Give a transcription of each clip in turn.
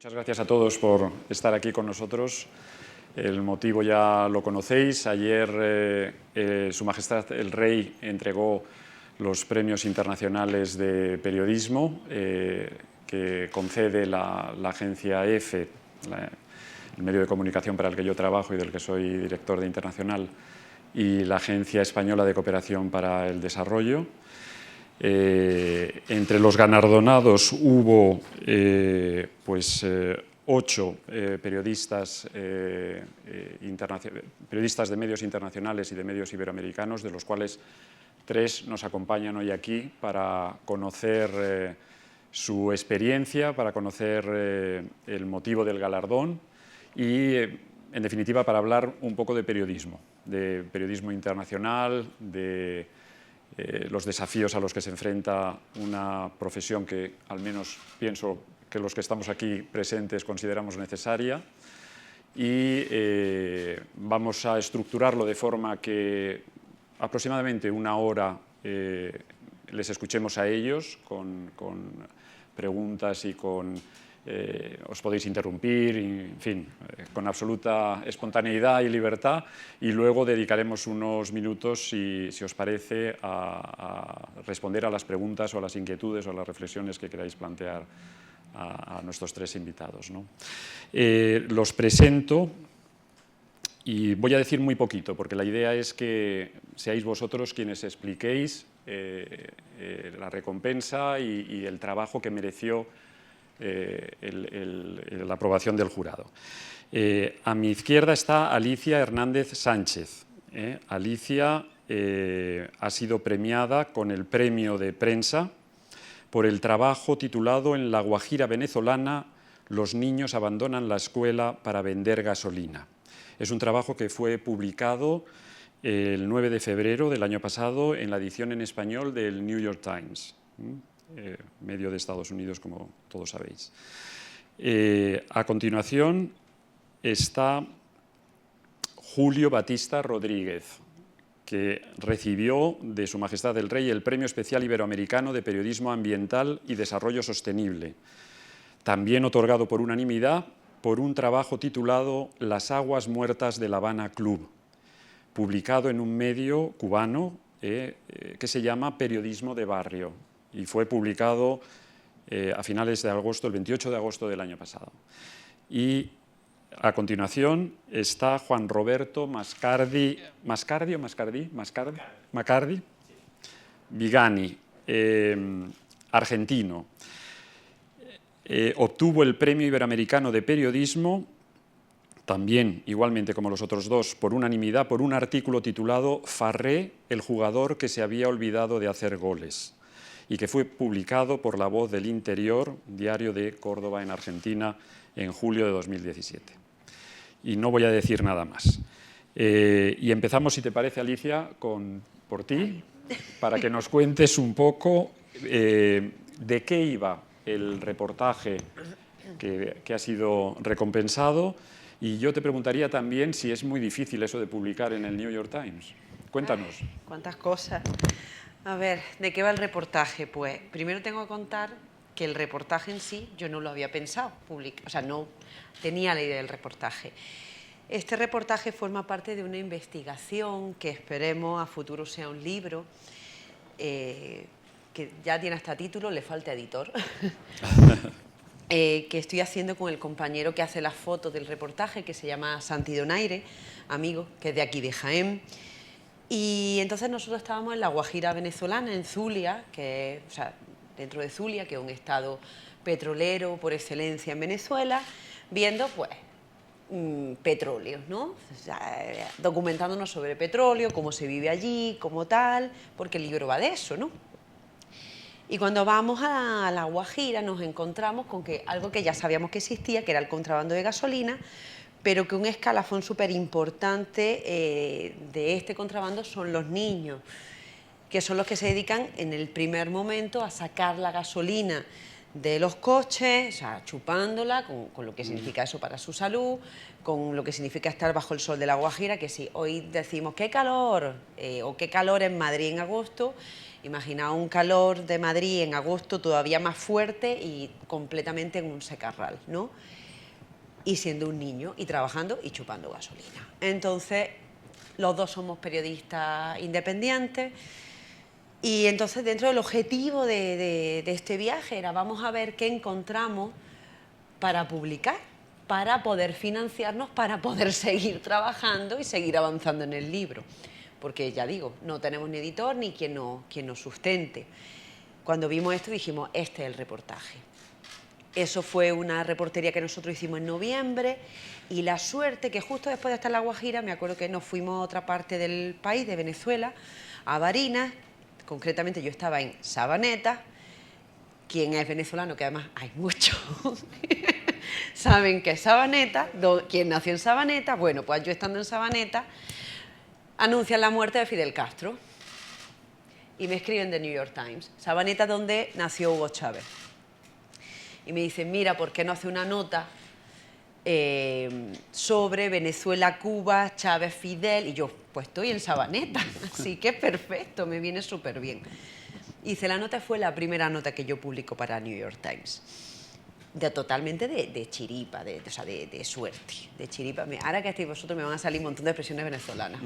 Muchas gracias a todos por estar aquí con nosotros. El motivo ya lo conocéis. Ayer Su Majestad el Rey entregó los premios internacionales de periodismo que concede la agencia EFE, el medio de comunicación para el que yo trabajo y del que soy director de Internacional, y la Agencia Española de Cooperación para el Desarrollo. Entre los galardonados hubo 8 periodistas, periodistas de medios internacionales y de medios iberoamericanos, de los cuales 3 nos acompañan hoy aquí para conocer su experiencia, para conocer el motivo del galardón y, en definitiva, para hablar un poco de periodismo internacional, de los desafíos a los que se enfrenta una profesión que, al menos pienso que los que estamos aquí presentes consideramos necesaria, y vamos a estructurarlo de forma que aproximadamente 1 hora les escuchemos a ellos con preguntas y os podéis interrumpir, en fin, con absoluta espontaneidad y libertad, y luego dedicaremos unos minutos, si os parece, a responder a las preguntas o a las inquietudes o a las reflexiones que queráis plantear a nuestros 3 invitados, ¿no? Los presento y voy a decir muy poquito, porque la idea es que seáis vosotros quienes expliquéis la recompensa y el trabajo que mereció la aprobación del jurado. A mi izquierda está Alicia Hernández Sánchez. Alicia ha sido premiada con el premio de prensa por el trabajo titulado En la Guajira venezolana, los niños abandonan la escuela para vender gasolina. Es un trabajo que fue publicado el 9 de febrero del año pasado en la edición en español del New York Times, medio de Estados Unidos, como todos sabéis. A continuación está Julio Batista Rodríguez, que recibió de Su Majestad el Rey el Premio Especial Iberoamericano de Periodismo Ambiental y Desarrollo Sostenible, también otorgado por unanimidad por un trabajo titulado Las aguas muertas de La Habana Club, publicado en un medio cubano que se llama Periodismo de Barrio, y fue publicado a finales de agosto, el 28 de agosto del año pasado. Y a continuación está Juan Roberto Mascardi Vigani, argentino. Obtuvo el Premio Iberoamericano de Periodismo, también, igualmente como los otros 2, por unanimidad, por un artículo titulado Farré, el jugador que se había olvidado de hacer goles, y que fue publicado por La Voz del Interior, diario de Córdoba, en Argentina, en julio de 2017. Y no voy a decir nada más. Y empezamos, si te parece, Alicia, por ti, para que nos cuentes un poco de qué iba el reportaje que ha sido recompensado. Y yo te preguntaría también si es muy difícil eso de publicar en el New York Times. Cuéntanos. Ay, cuántas cosas. A ver, ¿de qué va el reportaje? Pues primero tengo que contar que el reportaje en sí yo no lo había pensado publicar, o sea, no tenía la idea del reportaje. Este reportaje forma parte de una investigación que esperemos a futuro sea un libro, que ya tiene hasta título, le falta editor, que estoy haciendo con el compañero que hace las fotos del reportaje, que se llama Santi Donaire, amigo, que es de aquí de Jaén. Y entonces nosotros estábamos en la Guajira venezolana, en Zulia, o sea, dentro de Zulia, que es un estado petrolero por excelencia en Venezuela, viendo pues petróleos, ¿no? O sea, documentándonos sobre petróleo, cómo se vive allí, cómo tal, porque el libro va de eso, ¿no? Y cuando vamos a la Guajira nos encontramos con que algo que ya sabíamos que existía, que era el contrabando de gasolina, pero que un escalafón súper importante de este contrabando son los niños, que son los que se dedican en el primer momento a sacar la gasolina de los coches, o sea, chupándola, con lo que significa eso para su salud, con lo que significa estar bajo el sol de la Guajira, que si hoy decimos qué calor, o qué calor en Madrid en agosto, Imaginaos un calor de Madrid en agosto todavía más fuerte y completamente en un secarral, ¿no? Y siendo un niño y trabajando y chupando gasolina. Entonces, los dos somos periodistas independientes y entonces dentro del objetivo de este viaje era vamos a ver qué encontramos para publicar, para poder financiarnos, para poder seguir trabajando y seguir avanzando en el libro. Porque ya digo, no tenemos ni editor ni quien nos sustente. Cuando vimos esto dijimos, este es el reportaje. Eso fue una reportería que nosotros hicimos en noviembre y la suerte que justo después de estar en La Guajira, me acuerdo que nos fuimos a otra parte del país, de Venezuela, a Barinas, concretamente yo estaba en Sabaneta. Quien es venezolano, que además hay muchos, saben que es Sabaneta, quien nació en Sabaneta, bueno, pues yo estando en Sabaneta, anuncian la muerte de Fidel Castro y me escriben de New York Times, Sabaneta donde nació Hugo Chávez. Y me dicen, mira, ¿por qué no hace una nota sobre Venezuela, Cuba, Chávez, Fidel? Y yo, pues estoy en Sabaneta, así que perfecto, me viene súper bien. Hice la nota, fue la primera nota que yo publico para New York Times. Totalmente de chiripa, o sea, de suerte, de chiripa. Ahora que estáis vosotros me van a salir un montón de expresiones venezolanas.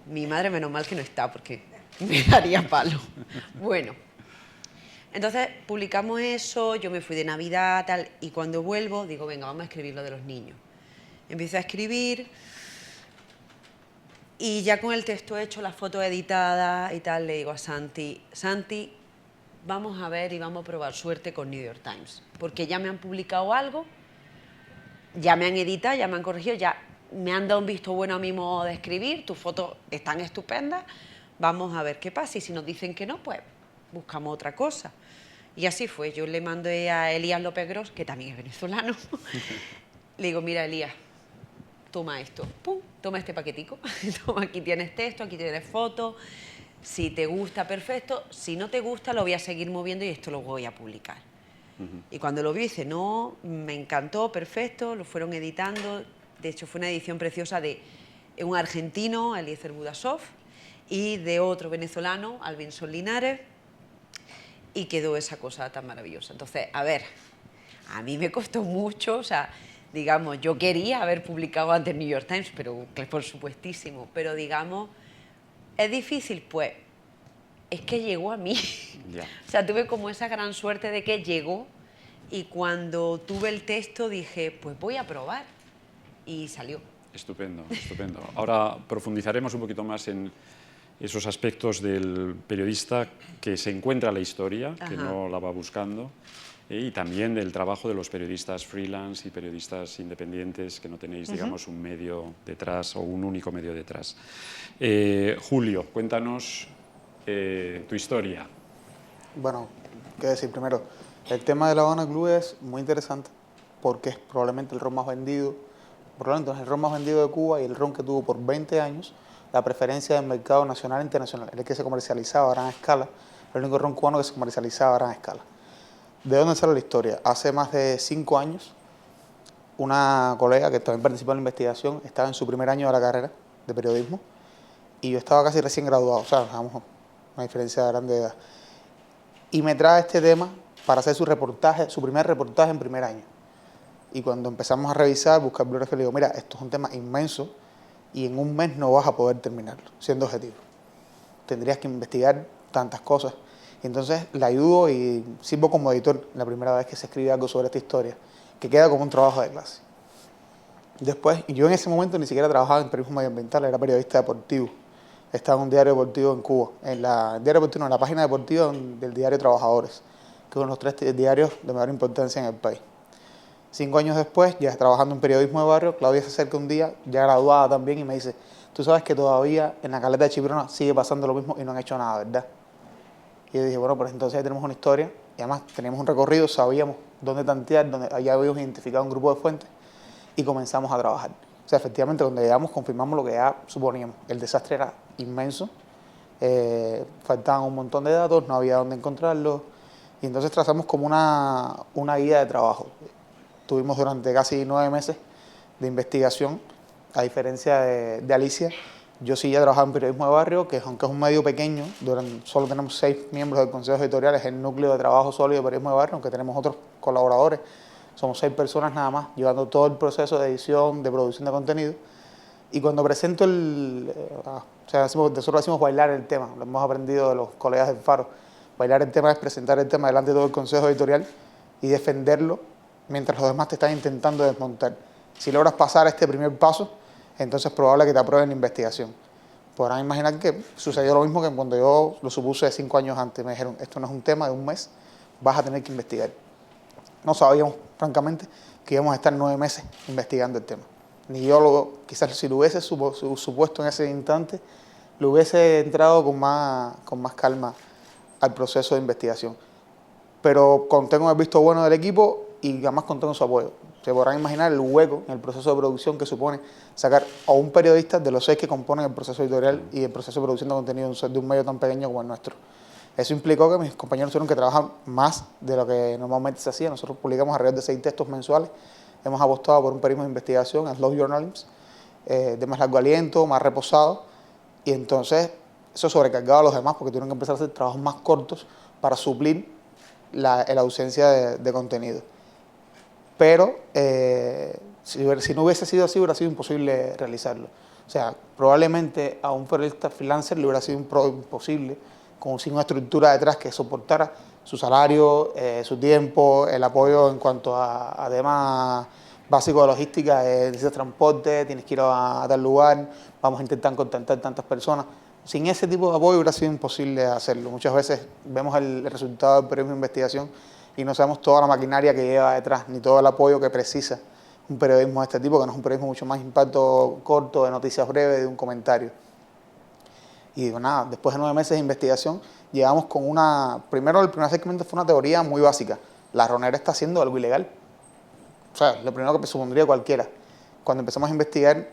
Mi madre, menos mal que no está, porque me daría palo. Bueno, entonces publicamos eso, yo me fui de Navidad, tal, y cuando vuelvo digo, venga, vamos a escribir lo de los niños. Empiezo a escribir y ya con el texto hecho, la foto editada y tal, le digo a Santi, Santi, vamos a ver y vamos a probar suerte con New York Times, porque ya me han publicado algo, ya me han editado, ya me han corregido, ya me han dado un visto bueno a mi modo de escribir, tus fotos están estupendas, vamos a ver qué pasa, y si nos dicen que no, pues buscamos otra cosa. Y así fue, yo le mandé a Elías López Gros, que también es venezolano, le digo, mira Elías, toma esto, pum, toma este paquetico, toma, aquí tienes texto, aquí tienes fotos, si te gusta, perfecto, si no te gusta, lo voy a seguir moviendo y esto lo voy a publicar. Y cuando lo vi, dice, no, me encantó, perfecto, lo fueron editando, de hecho fue una edición preciosa de un argentino, Eliezer Budasov, y de otro venezolano, Albinson Linares, y quedó esa cosa tan maravillosa. Entonces, a ver, a mí me costó mucho, o sea, digamos, yo quería haber publicado antes New York Times, pero por supuestísimo, pero digamos, ¿es difícil? Pues es que llegó a mí. Ya. O sea, tuve como esa gran suerte de que llegó y cuando tuve el texto dije, pues voy a probar y salió. Estupendo, estupendo. Ahora profundizaremos un poquito más en esos aspectos del periodista que se encuentra la historia, que no la va buscando, y también del trabajo de los periodistas freelance y periodistas independientes que no tenéis, digamos, un medio detrás o un único medio detrás. Julio, cuéntanos tu historia. Bueno, qué decir primero, el tema de La Habana Club es muy interesante porque es probablemente el ron más vendido, probablemente es el ron más vendido de Cuba y el ron que tuvo por 20 años la preferencia del mercado nacional e internacional, el que se comercializaba a gran escala, el único ron cubano que se comercializaba a gran escala. ¿De dónde sale la historia? Hace más de 5 años, una colega que también participó en la investigación estaba en su primer año de la carrera de periodismo y yo estaba casi recién graduado, o sea, vamos, una diferencia grande de edad. Y me trae este tema para hacer su reportaje, su primer reportaje en primer año. Y cuando empezamos a revisar, buscar bibliografía, le digo, mira, esto es un tema inmenso y en un mes no vas a poder terminarlo, siendo objetivo. Tendrías que investigar tantas cosas. Y entonces le ayudo y sirvo como editor la primera vez que se escribe algo sobre esta historia, que queda como un trabajo de clase. Después, yo en ese momento ni siquiera trabajaba en periodismo medioambiental, era periodista deportivo. Estaba en un diario deportivo en Cuba, en la página deportiva del diario Trabajadores, que es uno de los 3 diarios de mayor importancia en el país. 5 años después, ya trabajando en periodismo de barrio, Claudia se acerca un día, ya graduada también, y me dice, tú sabes que todavía en la caleta de Chiprona sigue pasando lo mismo y no han hecho nada, ¿verdad? Y yo dije, bueno, pues entonces ya tenemos una historia, y además teníamos un recorrido, sabíamos dónde tantear, ya habíamos identificado un grupo de fuentes, y comenzamos a trabajar. O sea, efectivamente, cuando llegamos confirmamos lo que ya suponíamos. El desastre era inmenso, faltaban un montón de datos, no había dónde encontrarlos, y entonces trazamos como una guía de trabajo. Tuvimos durante casi 9 meses de investigación, a diferencia de Alicia, Yo sí ya he trabajado en periodismo de barrio, que aunque es un medio pequeño, solo tenemos 6 miembros del consejo editorial, es el núcleo de trabajo sólido de periodismo de barrio, aunque tenemos otros colaboradores. Somos 6 personas nada más, llevando todo el proceso de edición, de producción de contenido. Y cuando presento nosotros decimos bailar el tema, lo hemos aprendido de los colegas del Faro. Bailar el tema es presentar el tema delante de todo el consejo editorial y defenderlo mientras los demás te están intentando desmontar. Si logras pasar este primer paso, entonces es probable que te aprueben la investigación. Podrán imaginar que sucedió lo mismo que cuando yo lo supuse 5 años antes. Me dijeron, esto no es un tema de un mes, vas a tener que investigar. No sabíamos, francamente, que íbamos a estar 9 meses investigando el tema. Ni yo, quizás si lo hubiese supuesto en ese instante, lo hubiese entrado con más calma al proceso de investigación. Pero conté con el visto bueno del equipo y además conté con su apoyo. Se podrán imaginar el hueco en el proceso de producción que supone sacar a un periodista de los 6 que componen el proceso editorial y el proceso de producción de contenido de un medio tan pequeño como el nuestro. Eso implicó que mis compañeros tuvieron que trabajar más de lo que normalmente se hacía. Nosotros publicamos alrededor de 6 textos mensuales. Hemos apostado por un periodismo de investigación, a slow journalism, de más largo aliento, más reposado. Y entonces eso sobrecargaba a los demás porque tuvieron que empezar a hacer trabajos más cortos para suplir la ausencia de contenido. Pero si no hubiese sido así, hubiera sido imposible realizarlo. O sea, probablemente a un periodista freelancer le hubiera sido imposible, sin una estructura detrás que soportara su salario, su tiempo, el apoyo en cuanto a temas básicos de logística, necesitas transporte, tienes que ir a tal lugar, vamos a intentar contactar tantas personas. Sin ese tipo de apoyo hubiera sido imposible hacerlo. Muchas veces vemos el resultado del periodismo de investigación y no sabemos toda la maquinaria que lleva detrás, ni todo el apoyo que precisa un periodismo de este tipo, que no es un periodismo mucho más impacto corto, de noticias breves, de un comentario. Y digo, nada, después de 9 meses de investigación, llegamos con primero el primer acercamiento fue una teoría muy básica. La ronera está haciendo algo ilegal. O sea, lo primero que supondría cualquiera. Cuando empezamos a investigar,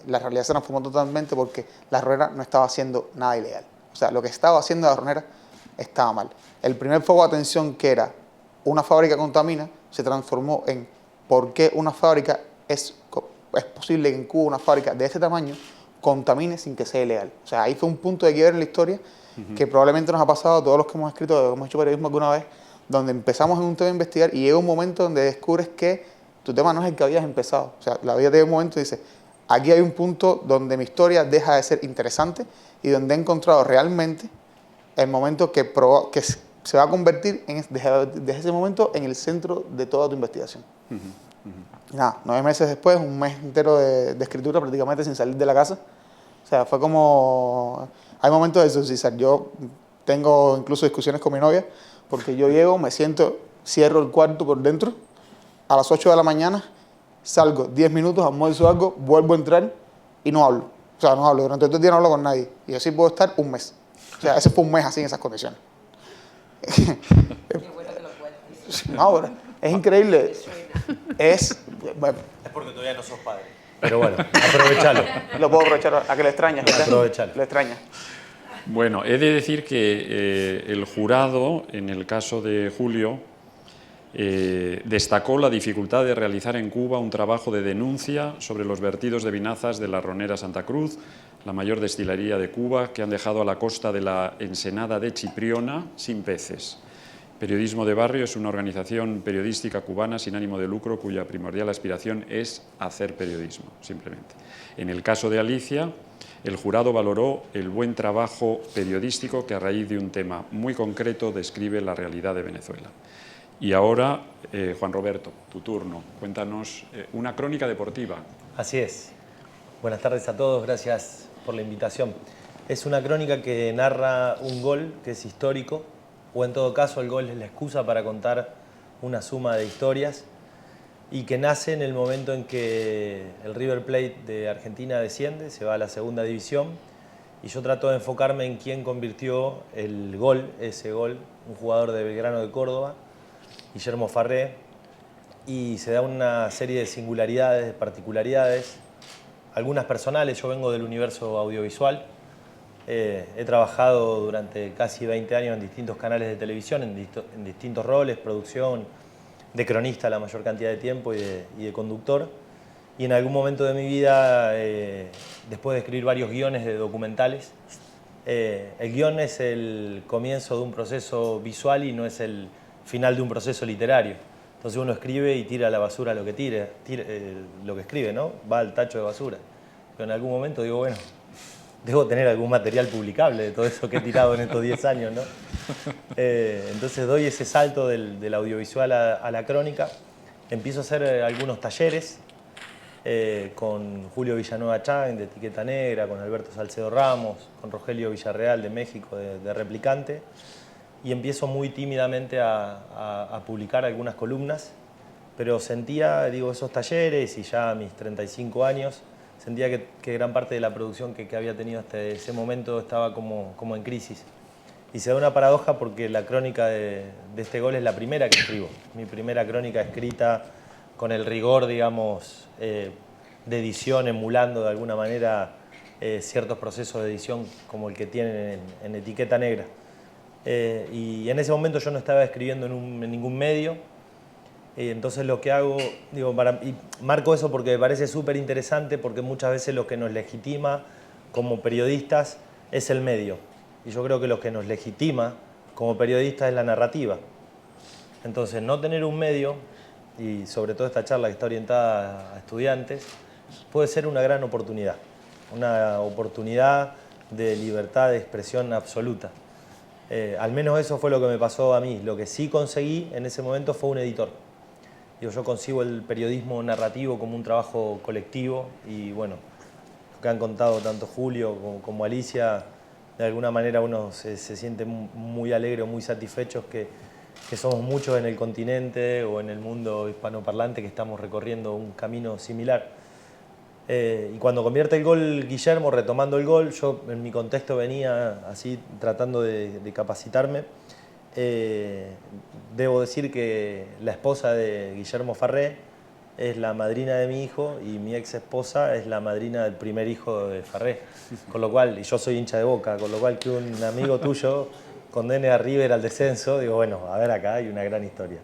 la realidad se transformó totalmente porque la ronera no estaba haciendo nada ilegal. O sea, lo que estaba haciendo la ronera estaba mal. El primer foco de atención, que era una fábrica contamina, se transformó en por qué una fábrica es posible que en Cuba una fábrica de este tamaño contamine sin que sea ilegal. O sea, ahí fue un punto de quiebre en la historia que probablemente nos ha pasado a todos los que hemos escrito, hemos hecho periodismo alguna vez, donde empezamos en un tema a investigar y llega un momento donde descubres que tu tema no es el que habías empezado. O sea, la vida llega un momento y dice, aquí hay un punto donde mi historia deja de ser interesante y donde he encontrado realmente el momento que se va a convertir desde ese momento en el centro de toda tu investigación. Nada, 9 meses después, un mes entero de escritura prácticamente sin salir de la casa. O sea, fue como... Hay momentos de exorcizar. Yo tengo incluso discusiones con mi novia porque yo llego, me siento, cierro el cuarto por dentro, a las 8 de la mañana, salgo 10 minutos, almuerzo algo, vuelvo a entrar y no hablo. O sea, no hablo. Durante todo el día no hablo con nadie. Y así puedo estar un mes. O sea, ese fue un mes así en esas condiciones. Qué bueno que lo cuentes. No, es increíble. Bueno, Es porque todavía no sos padre. Pero bueno, aprovechalo. lo puedo aprovechar a que lo extrañas. Aprovechalo. Lo extrañas. Bueno, he de decir que el jurado, en el caso de Julio, destacó la dificultad de realizar en Cuba un trabajo de denuncia sobre los vertidos de vinazas de la Ronera Santa Cruz, la mayor destilería de Cuba, que han dejado a la costa de la ensenada de Chipriona sin peces. Periodismo de Barrio es una organización periodística cubana sin ánimo de lucro cuya primordial aspiración es hacer periodismo, simplemente. En el caso de Alicia, el jurado valoró el buen trabajo periodístico que a raíz de un tema muy concreto describe la realidad de Venezuela. Y ahora, Juan Roberto, tu turno. Cuéntanos una crónica deportiva. Así es. Buenas tardes a todos, gracias por la invitación. Es una crónica que narra un gol que es histórico, o en todo caso el gol es la excusa para contar una suma de historias, y que nace en el momento en que el River Plate de Argentina desciende, se va a la segunda división, y yo trato de enfocarme en quién convirtió el gol, ese gol, un jugador de Belgrano de Córdoba, Guillermo Farré, y se da una serie de singularidades, de particularidades, algunas personales. Yo vengo del universo audiovisual, he trabajado durante casi 20 años en distintos canales de televisión, en distintos roles, producción, de cronista la mayor cantidad de tiempo y de conductor, Y en algún momento de mi vida, después de escribir varios guiones de documentales, el guión es el comienzo de un proceso visual y no es el final de un proceso literario. Entonces uno escribe y tira a la basura lo que lo que escribe, ¿no? Va al tacho de basura. Pero en algún momento digo, bueno, debo tener algún material publicable de todo eso que he tirado en estos 10 años, ¿no? Entonces doy ese salto del audiovisual a la crónica. Empiezo a hacer algunos talleres con Julio Villanueva Chang de Etiqueta Negra, con Alberto Salcedo Ramos, con Rogelio Villarreal de México de Replicante, y empiezo muy tímidamente a publicar algunas columnas, pero sentía, digo, esos talleres y ya a mis 35 años, sentía que gran parte de la producción que había tenido hasta ese momento estaba como en crisis. Y se da una paradoja porque la crónica de este gol es la primera que escribo, mi primera crónica escrita con el rigor, digamos, de edición, emulando de alguna manera ciertos procesos de edición como el que tienen en Etiqueta Negra. Y en ese momento yo no estaba escribiendo en ningún medio, entonces lo que hago, digo, y marco eso porque me parece súper interesante, porque muchas veces lo que nos legitima como periodistas es el medio. Y yo creo que lo que nos legitima como periodistas es la narrativa. Entonces no tener un medio, y sobre todo esta charla que está orientada a estudiantes, puede ser una gran oportunidad. Una oportunidad de libertad de expresión absoluta. Al menos eso fue lo que me pasó a mí. Lo que sí conseguí en ese momento fue un editor. Yo concibo el periodismo narrativo como un trabajo colectivo y bueno, lo que han contado tanto Julio como Alicia, de alguna manera uno se siente muy alegre o muy satisfechos que somos muchos en el continente o en el mundo hispanoparlante que estamos recorriendo un camino similar. Y cuando convierte el gol Guillermo, retomando el gol, yo en mi contexto venía así tratando de capacitarme. Debo decir que la esposa de Guillermo Farré es la madrina de mi hijo y mi ex esposa es la madrina del primer hijo de Farré. Con lo cual, y yo soy hincha de Boca, con lo cual que un amigo tuyo condene a River al descenso, digo, bueno, a ver, acá hay una gran historia.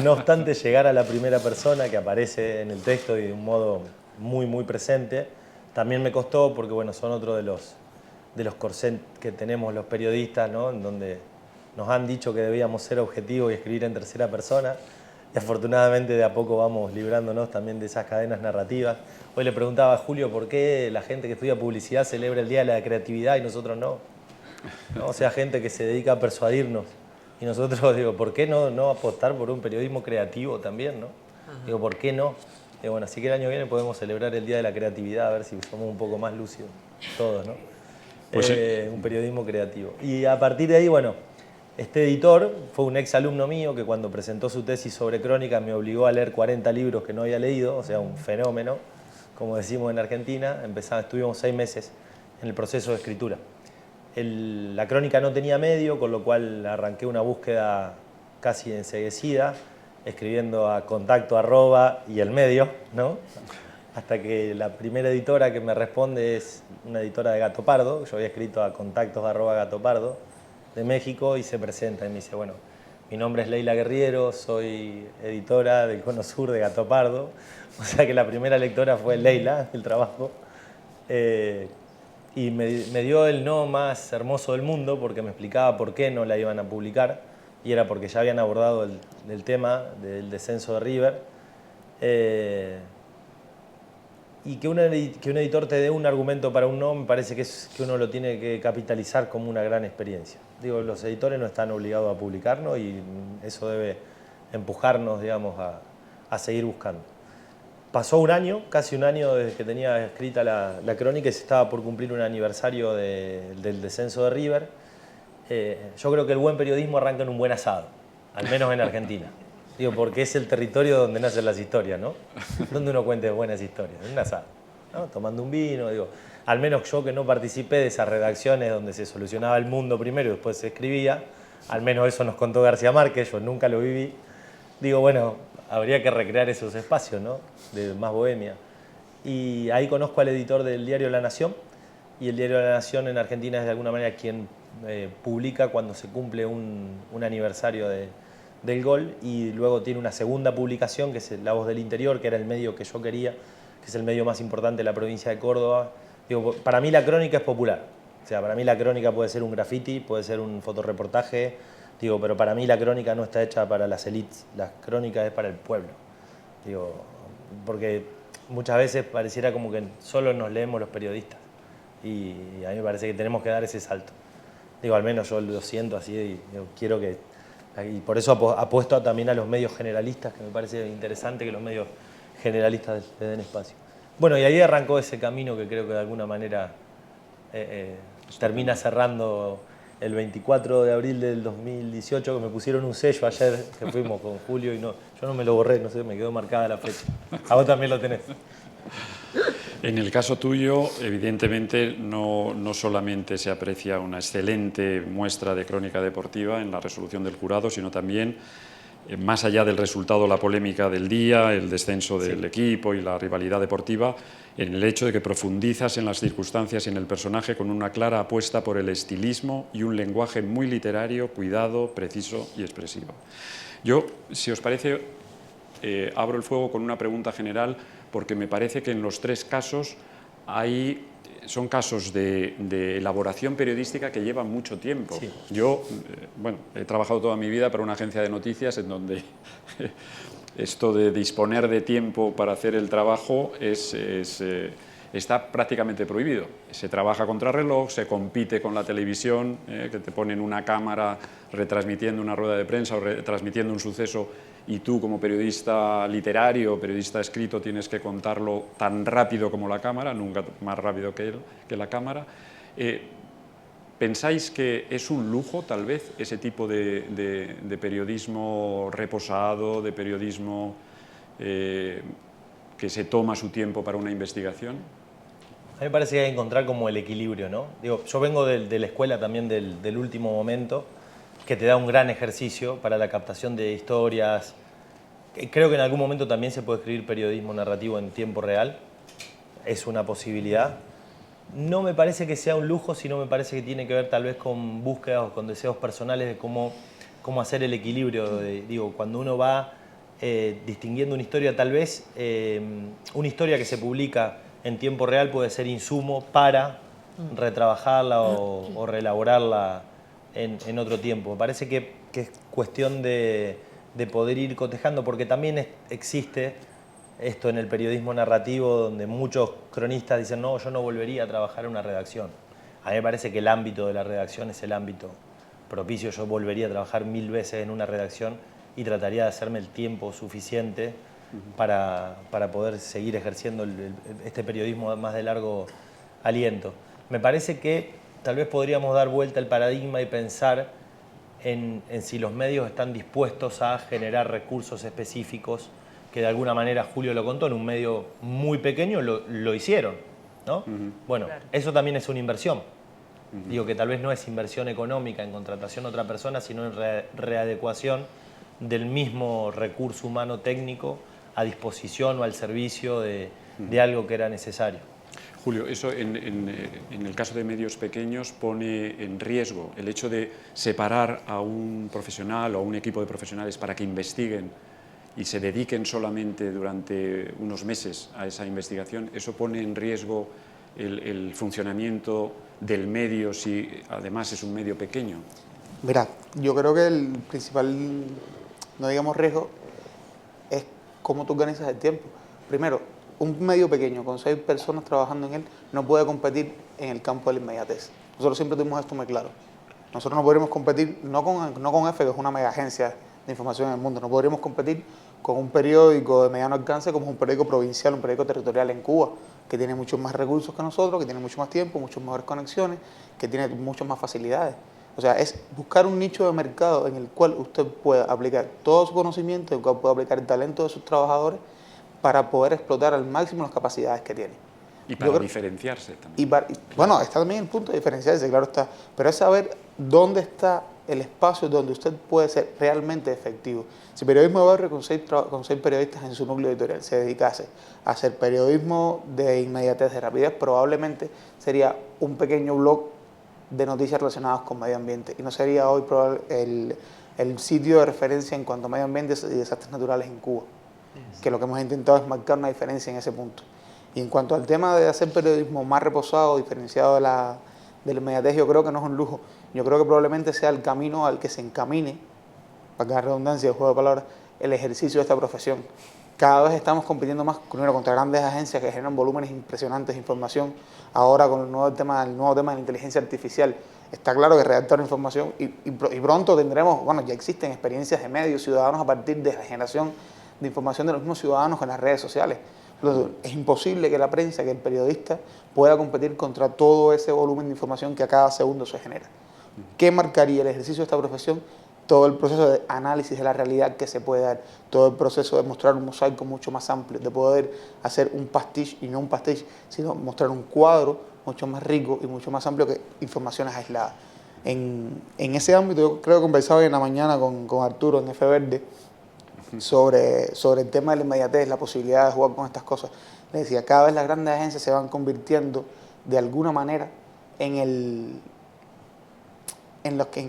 No obstante, llegar a la primera persona que aparece en el texto y de un modo muy presente, también me costó porque, bueno, son otro de los corsets que tenemos los periodistas, ¿no? En donde nos han dicho que debíamos ser objetivos y escribir en tercera persona. Y afortunadamente de a poco vamos librándonos también de esas cadenas narrativas. Hoy le preguntaba a Julio por qué la gente que estudia publicidad celebra el Día de la Creatividad y nosotros no. ¿No? O sea, gente que se dedica a persuadirnos. Y nosotros, digo, ¿por qué no apostar por un periodismo creativo también, ¿no? Digo, ¿por qué no? Y bueno, así que el año que viene podemos celebrar el Día de la Creatividad, a ver si somos un poco más lúcidos todos, ¿no? Pues un periodismo creativo. Y a partir de ahí, bueno, este editor fue un ex alumno mío que cuando presentó su tesis sobre crónica me obligó a leer 40 libros que no había leído, o sea, un fenómeno, como decimos en Argentina. Estuvimos 6 meses en el proceso de escritura. La crónica no tenía medio, con lo cual arranqué una búsqueda casi enceguecida, escribiendo a contacto @ y el medio, ¿no? Hasta que la primera editora que me responde es una editora de Gato Pardo. Yo había escrito a contactos @ Gato Pardo de México y se presenta y me dice, bueno, mi nombre es Leila Guerriero, soy editora del Cono Sur de Gato Pardo. O sea que la primera lectora fue Leila, el trabajo. Y me dio el no más hermoso del mundo porque me explicaba por qué no la iban a publicar y era porque ya habían abordado el tema del descenso de River. Y que un editor te dé un argumento para un no, me parece que uno lo tiene que capitalizar como una gran experiencia. Digo, los editores no están obligados a publicarnos y eso debe empujarnos, digamos, a seguir buscando. Pasó un año, casi un año desde que tenía escrita la crónica y se estaba por cumplir un aniversario del descenso de River. Yo creo que el buen periodismo arranca en un buen asado, al menos en Argentina. Digo, porque es el territorio donde nacen las historias, ¿no? Donde uno cuenta buenas historias, en un asado, ¿no? Tomando un vino, digo. Al menos yo que no participé de esas redacciones donde se solucionaba el mundo primero y después se escribía, al menos eso nos contó García Márquez, yo nunca lo viví. Digo, bueno, habría que recrear esos espacios, ¿no? De más bohemia. Y ahí conozco al editor del diario La Nación, y el diario La Nación en Argentina es de alguna manera quien publica cuando se cumple un aniversario del gol, y luego tiene una segunda publicación que es La Voz del Interior, que era el medio que yo quería, que es el medio más importante de la provincia de Córdoba. Digo, para mí la crónica es popular. O sea, para mí la crónica puede ser un graffiti, puede ser un fotoreportaje, digo, pero para mí la crónica no está hecha para las élites, la crónica es para el pueblo. Digo, porque muchas veces pareciera como que solo nos leemos los periodistas y a mí me parece que tenemos que dar ese salto. Digo, al menos yo lo siento así y digo, quiero que... Y por eso apuesto también a los medios generalistas, que me parece interesante que los medios generalistas le den espacio. Bueno, y ahí arrancó ese camino que creo que de alguna manera termina cerrando el 24 de abril del 2018, que me pusieron un sello ayer, que fuimos con Julio, y no, yo no me lo borré, no sé, me quedó marcada la fecha. A vos también lo tenés. En el caso tuyo, evidentemente, no solamente se aprecia una excelente muestra de crónica deportiva en la resolución del jurado, sino también, más allá del resultado, la polémica del día, el descenso del equipo y la rivalidad deportiva, en el hecho de que profundizas en las circunstancias y en el personaje con una clara apuesta por el estilismo y un lenguaje muy literario, cuidado, preciso y expresivo. Yo, si os parece, abro el fuego con una pregunta general, porque me parece que en los tres casos son casos de elaboración periodística que llevan mucho tiempo. Sí. Yo, bueno, he trabajado toda mi vida para una agencia de noticias en donde esto de disponer de tiempo para hacer el trabajo está prácticamente prohibido. Se trabaja contrarreloj, se compite con la televisión, que te ponen una cámara retransmitiendo una rueda de prensa o retransmitiendo un suceso, y tú, como periodista literario, periodista escrito, tienes que contarlo tan rápido como la cámara, nunca más rápido que la cámara. ¿Pensáis que es un lujo, tal vez, ese tipo de periodismo reposado, de periodismo que se toma su tiempo para una investigación? A mí me parece que hay que encontrar como el equilibrio, ¿no? Digo, yo vengo de la escuela también del último momento, que te da un gran ejercicio para la captación de historias. Creo que en algún momento también se puede escribir periodismo narrativo en tiempo real. Es una posibilidad. No me parece que sea un lujo, sino me parece que tiene que ver tal vez con búsquedas o con deseos personales de cómo hacer el equilibrio. Digo, cuando uno va distinguiendo una historia, tal vez una historia que se publica en tiempo real puede ser insumo para retrabajarla o reelaborarla en otro tiempo. Me parece que es cuestión de poder ir cotejando, porque también existe esto en el periodismo narrativo, donde muchos cronistas dicen, no, yo no volvería a trabajar en una redacción. A mí me parece que el ámbito de la redacción es el ámbito propicio. Yo volvería a trabajar 1000 veces en una redacción y trataría de hacerme el tiempo suficiente para poder seguir ejerciendo este periodismo más de largo aliento. Me parece que tal vez podríamos dar vuelta el paradigma y pensar en si los medios están dispuestos a generar recursos específicos, que de alguna manera, Julio lo contó, en un medio muy pequeño lo hicieron, ¿no? Bueno, claro. Eso también es una inversión. Digo que tal vez no es inversión económica en contratación de otra persona, sino en readecuación del mismo recurso humano técnico a disposición o al servicio de algo que era necesario. Julio, eso en el caso de medios pequeños pone en riesgo el hecho de separar a un profesional o a un equipo de profesionales para que investiguen y se dediquen solamente durante unos meses a esa investigación. Eso pone en riesgo el funcionamiento del medio si además es un medio pequeño. Mira, yo creo que el principal, no digamos riesgo, es cómo tú organizas el tiempo. Primero, un medio pequeño con 6 personas trabajando en él no puede competir en el campo de la inmediatez. Nosotros siempre tuvimos esto muy claro. Nosotros no podríamos competir, no con EFE, que es una mega agencia de información en el mundo, no podríamos competir con un periódico de mediano alcance como es un periódico provincial, un periódico territorial en Cuba, que tiene muchos más recursos que nosotros, que tiene mucho más tiempo, muchas mejores conexiones, que tiene muchas más facilidades. O sea, es buscar un nicho de mercado en el cual usted pueda aplicar todo su conocimiento, en el cual pueda aplicar el talento de sus trabajadores para poder explotar al máximo las capacidades que tiene. Y para diferenciarse también. Bueno, está también el punto de diferenciarse, claro está, pero es saber dónde está el espacio donde usted puede ser realmente efectivo. Si Periodismo de Barrio con seis periodistas en su núcleo editorial se dedicase a hacer periodismo de inmediatez, de rapidez, probablemente sería un pequeño blog de noticias relacionadas con medio ambiente y no sería hoy el sitio de referencia en cuanto a medio ambiente y desastres naturales en Cuba, que lo que hemos intentado es marcar una diferencia en ese punto. Y en cuanto al tema de hacer periodismo más reposado, diferenciado de la inmediatez, yo creo que no es un lujo. Yo creo que probablemente sea el camino al que se encamine, para que la redundancia, el juego de palabras, el ejercicio de esta profesión. Cada vez estamos compitiendo más primero contra grandes agencias que generan volúmenes impresionantes de información. Ahora con el nuevo tema de la inteligencia artificial, está claro que redactar información y pronto tendremos, bueno, ya existen experiencias de medios ciudadanos a partir de la generación de información de los mismos ciudadanos en las redes sociales. Entonces, es imposible que la prensa, que el periodista pueda competir contra todo ese volumen de información que a cada segundo se genera. ¿Qué marcaría el ejercicio de esta profesión? Todo el proceso de análisis de la realidad que se puede dar, todo el proceso de mostrar un mosaico mucho más amplio, de poder hacer un pastiche, y no un pastiche, sino mostrar un cuadro mucho más rico y mucho más amplio que informaciones aisladas. En ese ámbito, yo creo que conversaba hoy en la mañana con Arturo en F Verde sobre el tema de la inmediatez, la posibilidad de jugar con estas cosas. Le decía, cada vez las grandes agencias se van convirtiendo de alguna manera en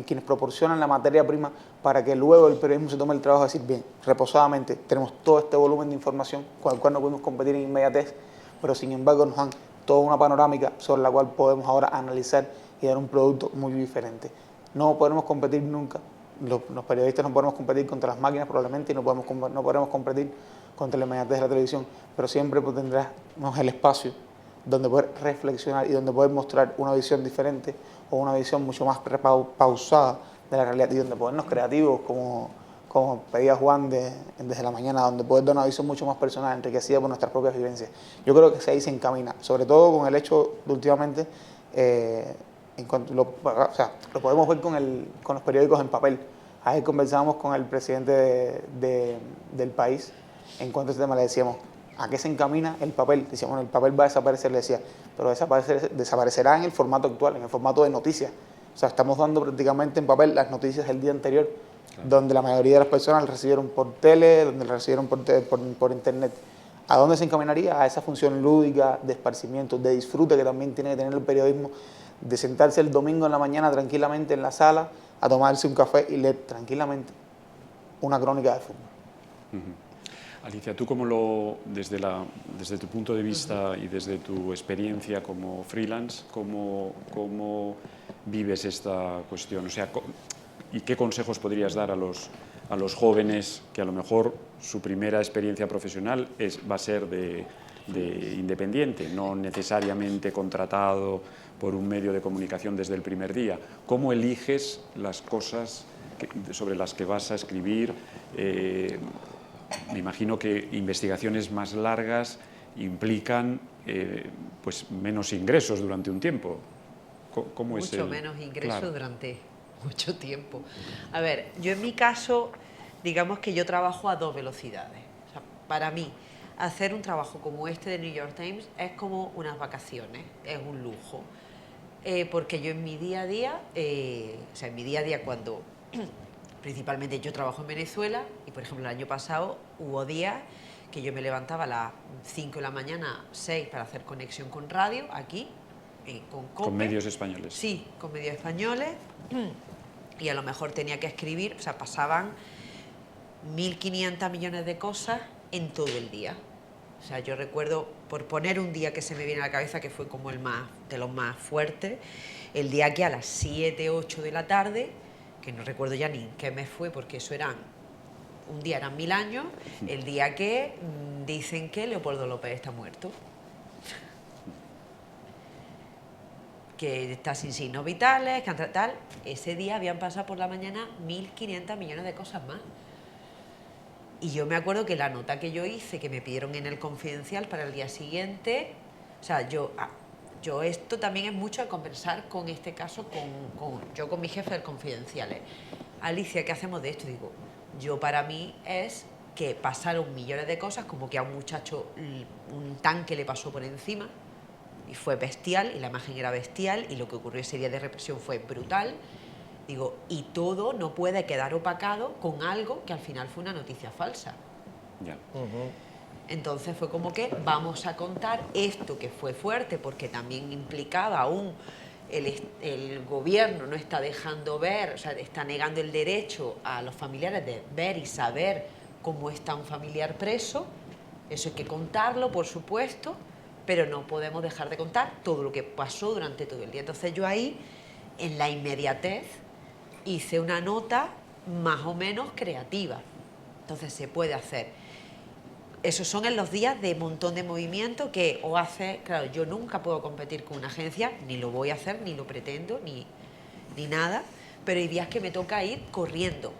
quienes proporcionan la materia prima para que luego el periodismo se tome el trabajo de decir, bien, reposadamente, tenemos todo este volumen de información con el cual no podemos competir en inmediatez, pero sin embargo nos dan toda una panorámica sobre la cual podemos ahora analizar y dar un producto muy diferente. No podemos competir nunca, los periodistas no podemos competir contra las máquinas probablemente y no podemos competir contra la inmediatez de la televisión, pero siempre tendremos el espacio donde poder reflexionar y donde poder mostrar una visión diferente o una visión mucho más pausada de la realidad y donde podernos creativos, como pedía Juan desde la mañana, donde poder dar una visión mucho más personal, enriquecida por nuestras propias vivencias. Yo creo que ahí se encamina, sobre todo con el hecho de últimamente, en cuanto lo podemos ver con los periódicos en papel. Ayer conversábamos con el presidente del país en cuanto a este tema, le decíamos, ¿a qué se encamina el papel? Decíamos, bueno, el papel va a desaparecer, le decía, pero desaparecerá en el formato actual, en el formato de noticias. O sea, estamos dando prácticamente en papel las noticias del día anterior, claro, donde la mayoría de las personas las recibieron por tele, donde las recibieron por internet. ¿A dónde se encaminaría? A esa función lúdica, de esparcimiento, de disfrute que también tiene que tener el periodismo, de sentarse el domingo en la mañana tranquilamente en la sala, a tomarse un café y leer tranquilamente una crónica de fútbol. Alicia, tú desde tu punto de vista y desde tu experiencia como freelance, ¿cómo vives esta cuestión? O sea, ¿y qué consejos podrías dar a los jóvenes que a lo mejor su primera experiencia profesional va a ser de independiente, no necesariamente contratado por un medio de comunicación desde el primer día? ¿Cómo eliges las cosas sobre las que vas a escribir? Me imagino que investigaciones más largas implican pues menos ingresos durante un tiempo. ¿Cómo es mucho menos ingresos, claro, durante mucho tiempo. A ver, yo en mi caso, digamos que yo trabajo a dos velocidades. O sea, para mí, hacer un trabajo como este de New York Times es como unas vacaciones, es un lujo. Porque yo en mi día a día, cuando principalmente yo trabajo en Venezuela y, por ejemplo, el año pasado hubo días que yo me levantaba a las 5 de la mañana, 6, para hacer conexión con radio, aquí, con COPE. ¿Con medios españoles? Sí, con medios españoles. Y a lo mejor tenía que escribir, o sea, pasaban 1.500 millones de cosas en todo el día. O sea, yo recuerdo, por poner un día que se me viene a la cabeza, que fue como de los más fuertes, el día que a las 7, 8 de la tarde, que no recuerdo ya ni en qué mes fue, porque eso un día eran 1000 años, el día que dicen que Leopoldo López está muerto, que está sin signos vitales, que tal. Ese día habían pasado por la mañana 1.500 millones de cosas más. Y yo me acuerdo que la nota que yo hice, que me pidieron en el Confidencial para el día siguiente, o sea, yo esto también es mucho de conversar con este caso, con mi jefe del Confidencial. Alicia, ¿qué hacemos de esto? Digo, para mí es que pasaron millones de cosas, como que a un muchacho un tanque le pasó por encima y fue bestial, y la imagen era bestial, y lo que ocurrió ese día de represión fue brutal. Digo, y todo no puede quedar opacado con algo que al final fue una noticia falsa. Ya. Entonces fue como que vamos a contar esto que fue fuerte, porque también implicaba aún el gobierno no está dejando ver, o sea, está negando el derecho a los familiares de ver y saber cómo está un familiar preso. Eso hay que contarlo, por supuesto, pero no podemos dejar de contar todo lo que pasó durante todo el día. Entonces yo ahí, en la inmediatez, hice una nota más o menos creativa. Entonces se puede hacer. Esos son en los días de montón de movimiento que o hace... Claro, yo nunca puedo competir con una agencia, ni lo voy a hacer, ni lo pretendo, ni nada, pero hay días que me toca ir corriendo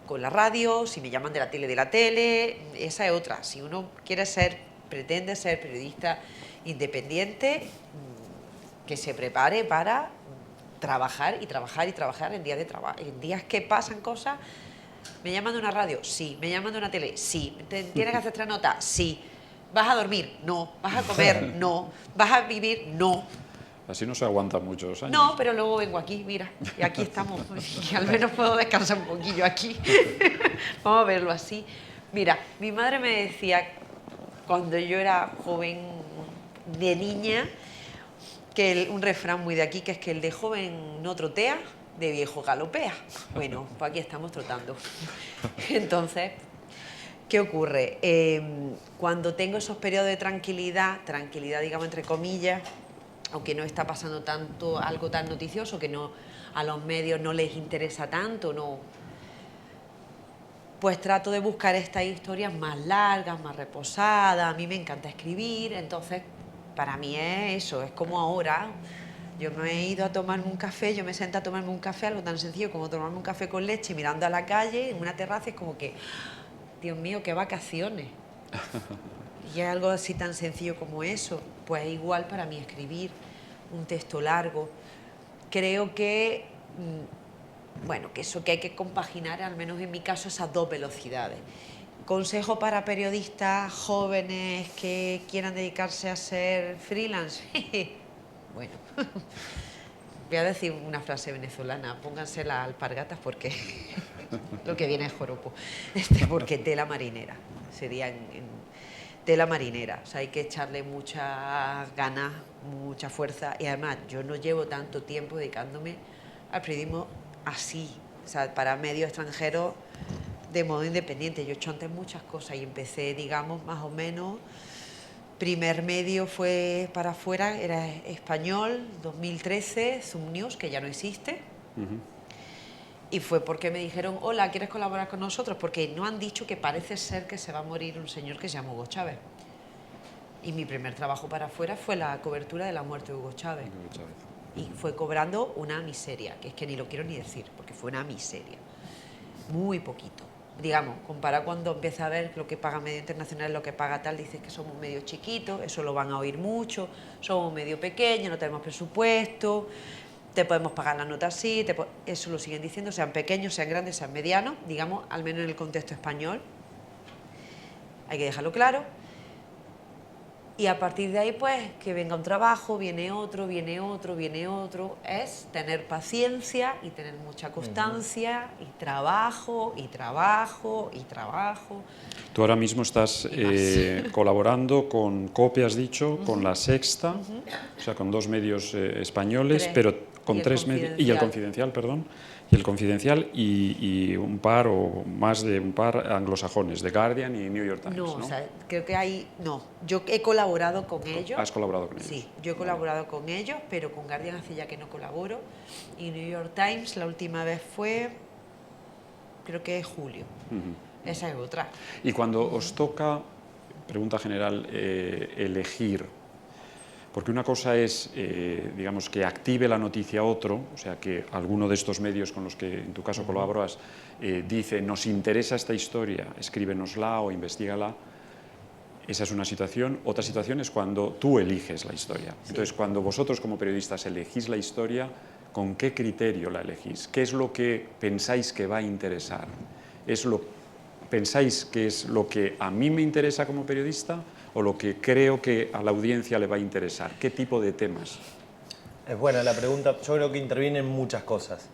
con la radio, si me llaman de la tele, esa es otra. Si uno pretende ser periodista independiente, que se prepare para trabajar y trabajar y trabajar en días que pasan cosas. ¿Me llaman de una radio? Sí. ¿Me llaman de una tele? Sí. ¿Tienes que hacer 3 notas? Sí. ¿Vas a dormir? No. ¿Vas a comer? No. ¿Vas a vivir? No. Así no se aguanta muchos años. No, pero luego vengo aquí, mira, y aquí estamos. Y al menos puedo descansar un poquillo aquí. Vamos a verlo así. Mira, mi madre me decía, cuando yo era joven, de niña, que un refrán muy de aquí, que es que el de joven no trotea, de viejo galopea. Bueno, pues aquí estamos trotando. Entonces, ¿qué ocurre? Cuando tengo esos periodos de tranquilidad digamos entre comillas, aunque no está pasando tanto algo tan noticioso, que no, a los medios no les interesa tanto, no, pues trato de buscar estas historias más largas, más reposadas. A mí me encanta escribir, entonces para mí es eso, es como ahora. Yo me he ido a tomarme un café, yo me senté a tomarme un café, algo tan sencillo como tomarme un café con leche mirando a la calle en una terraza, es como que, Dios mío, qué vacaciones. Y es algo así tan sencillo como eso. Pues igual para mí escribir un texto largo. Creo que, bueno, que eso que hay que compaginar, al menos en mi caso, esas 2 velocidades. Consejo para periodistas jóvenes que quieran dedicarse a ser freelance. Bueno, voy a decir una frase venezolana, pónganse las alpargatas porque lo que viene es joropo, porque tela marinera, sería en tela marinera, o sea, hay que echarle muchas ganas, mucha fuerza, y además yo no llevo tanto tiempo dedicándome al periodismo así, o sea, para medios extranjeros de modo independiente. Yo he hecho antes muchas cosas y empecé, digamos, más o menos. Primer medio fue para afuera, era español, 2013, Zoom News, que ya no existe. Y fue porque me dijeron, hola, ¿quieres colaborar con nosotros? Porque no han dicho que parece ser que se va a morir un señor que se llama Hugo Chávez. Y mi primer trabajo para afuera fue la cobertura de la muerte de Hugo Chávez. Y fue cobrando una miseria, que es que ni lo quiero ni decir, porque fue una miseria. Muy poquito. Digamos, comparado cuando empieza a ver lo que paga medio internacional, lo que paga tal, dices que somos medio chiquitos, eso lo van a oír mucho, somos medio pequeños, no tenemos presupuesto, te podemos pagar la nota así, eso lo siguen diciendo, sean pequeños, sean grandes, sean medianos, digamos, al menos en el contexto español, hay que dejarlo claro. Y a partir de ahí, pues, que venga un trabajo, viene otro, viene otro, viene otro. Es tener paciencia y tener mucha constancia y trabajo, y trabajo, y trabajo. Tú ahora mismo estás colaborando con COPE, has dicho, con La Sexta, o sea, con 2 medios españoles, pero con 3 medios... Y el Confidencial, perdón. Y el Confidencial y un par o más de un par anglosajones, The Guardian y New York Times. No, o sea, creo que hay... No, yo he colaborado con ellos. ¿Has colaborado con ellos? Sí, yo he colaborado con ellos, pero con Guardian hace ya que no colaboro. Y New York Times la última vez fue, creo que es julio. Esa es otra. Y cuando os toca, pregunta general, elegir, porque una cosa es, digamos, que active la noticia otro, o sea, que alguno de estos medios con los que en tu caso colaboras dice, nos interesa esta historia, escríbenosla o investígala. Esa es una situación. Otra situación es cuando tú eliges la historia. Sí. Entonces, cuando vosotros como periodistas elegís la historia, ¿con qué criterio la elegís? ¿Qué es lo que pensáis que va a interesar? ¿Pensáis que es lo que a mí me interesa como periodista o lo que creo que a la audiencia le va a interesar? ¿Qué tipo de temas? Es buena la pregunta. Yo creo que intervienen muchas cosas.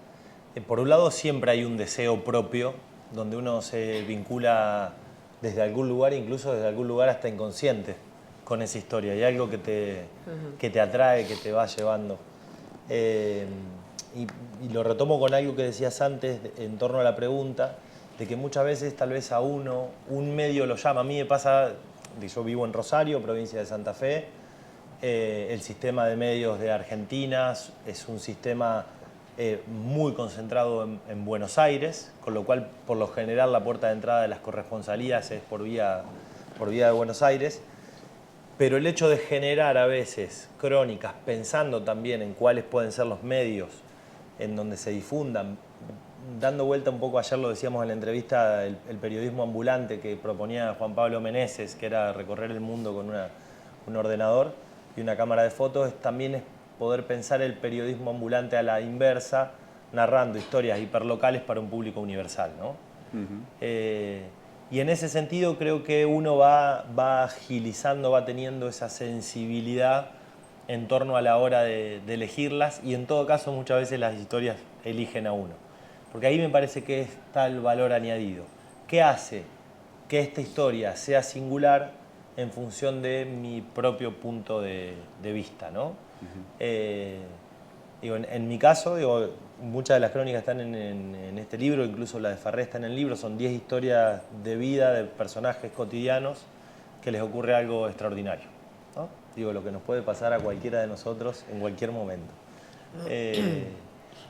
Por un lado, siempre hay un deseo propio, donde uno se vincula desde algún lugar, incluso desde algún lugar hasta inconsciente, con esa historia. Hay algo que te atrae, que te va llevando. Y lo retomo con algo que decías antes en torno a la pregunta, de que muchas veces tal vez a uno, un medio lo llama. A mí me pasa, yo vivo en Rosario, provincia de Santa Fe, El sistema de medios de Argentina es un sistema muy concentrado en Buenos Aires, con lo cual, por lo general, la puerta de entrada de las corresponsalías es por vía de Buenos Aires. Pero el hecho de generar a veces crónicas pensando también en cuáles pueden ser los medios en donde se difundan, dando vuelta un poco, ayer lo decíamos en la entrevista, el periodismo ambulante que proponía Juan Pablo Meneses, que era recorrer el mundo con un ordenador y una cámara de fotos, también es poder pensar el periodismo ambulante a la inversa, narrando historias hiperlocales para un público universal, ¿no? Y en ese sentido creo que uno va agilizando, va teniendo esa sensibilidad en torno a la hora de elegirlas, y en todo caso muchas veces las historias eligen a uno. Porque ahí me parece que está el valor añadido. ¿Qué hace que esta historia sea singular en función de mi propio punto de vista, ¿no? Digo, en mi caso, digo, muchas de las crónicas están en este libro, incluso la de Farré está en el libro. Son 10 historias de vida de personajes cotidianos que les ocurre algo extraordinario, ¿no? Digo, lo que nos puede pasar a cualquiera de nosotros en cualquier momento.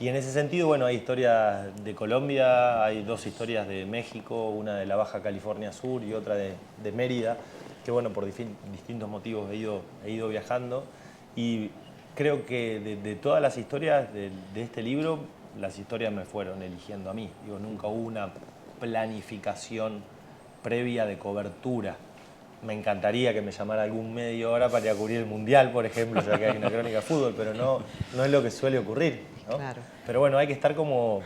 Y en ese sentido, bueno, hay historias de Colombia, hay 2 historias de México, una de la Baja California Sur y otra de Mérida, que bueno, por distintos motivos he ido viajando. Y creo que de todas las historias de este libro, las historias me fueron eligiendo a mí. Digo, nunca hubo una planificación previa de cobertura. Me encantaría que me llamara algún medio ahora para ir a cubrir el Mundial, por ejemplo, ya que hay una crónica de fútbol, pero no es lo que suele ocurrir, ¿no? Claro. Pero bueno, hay que estar como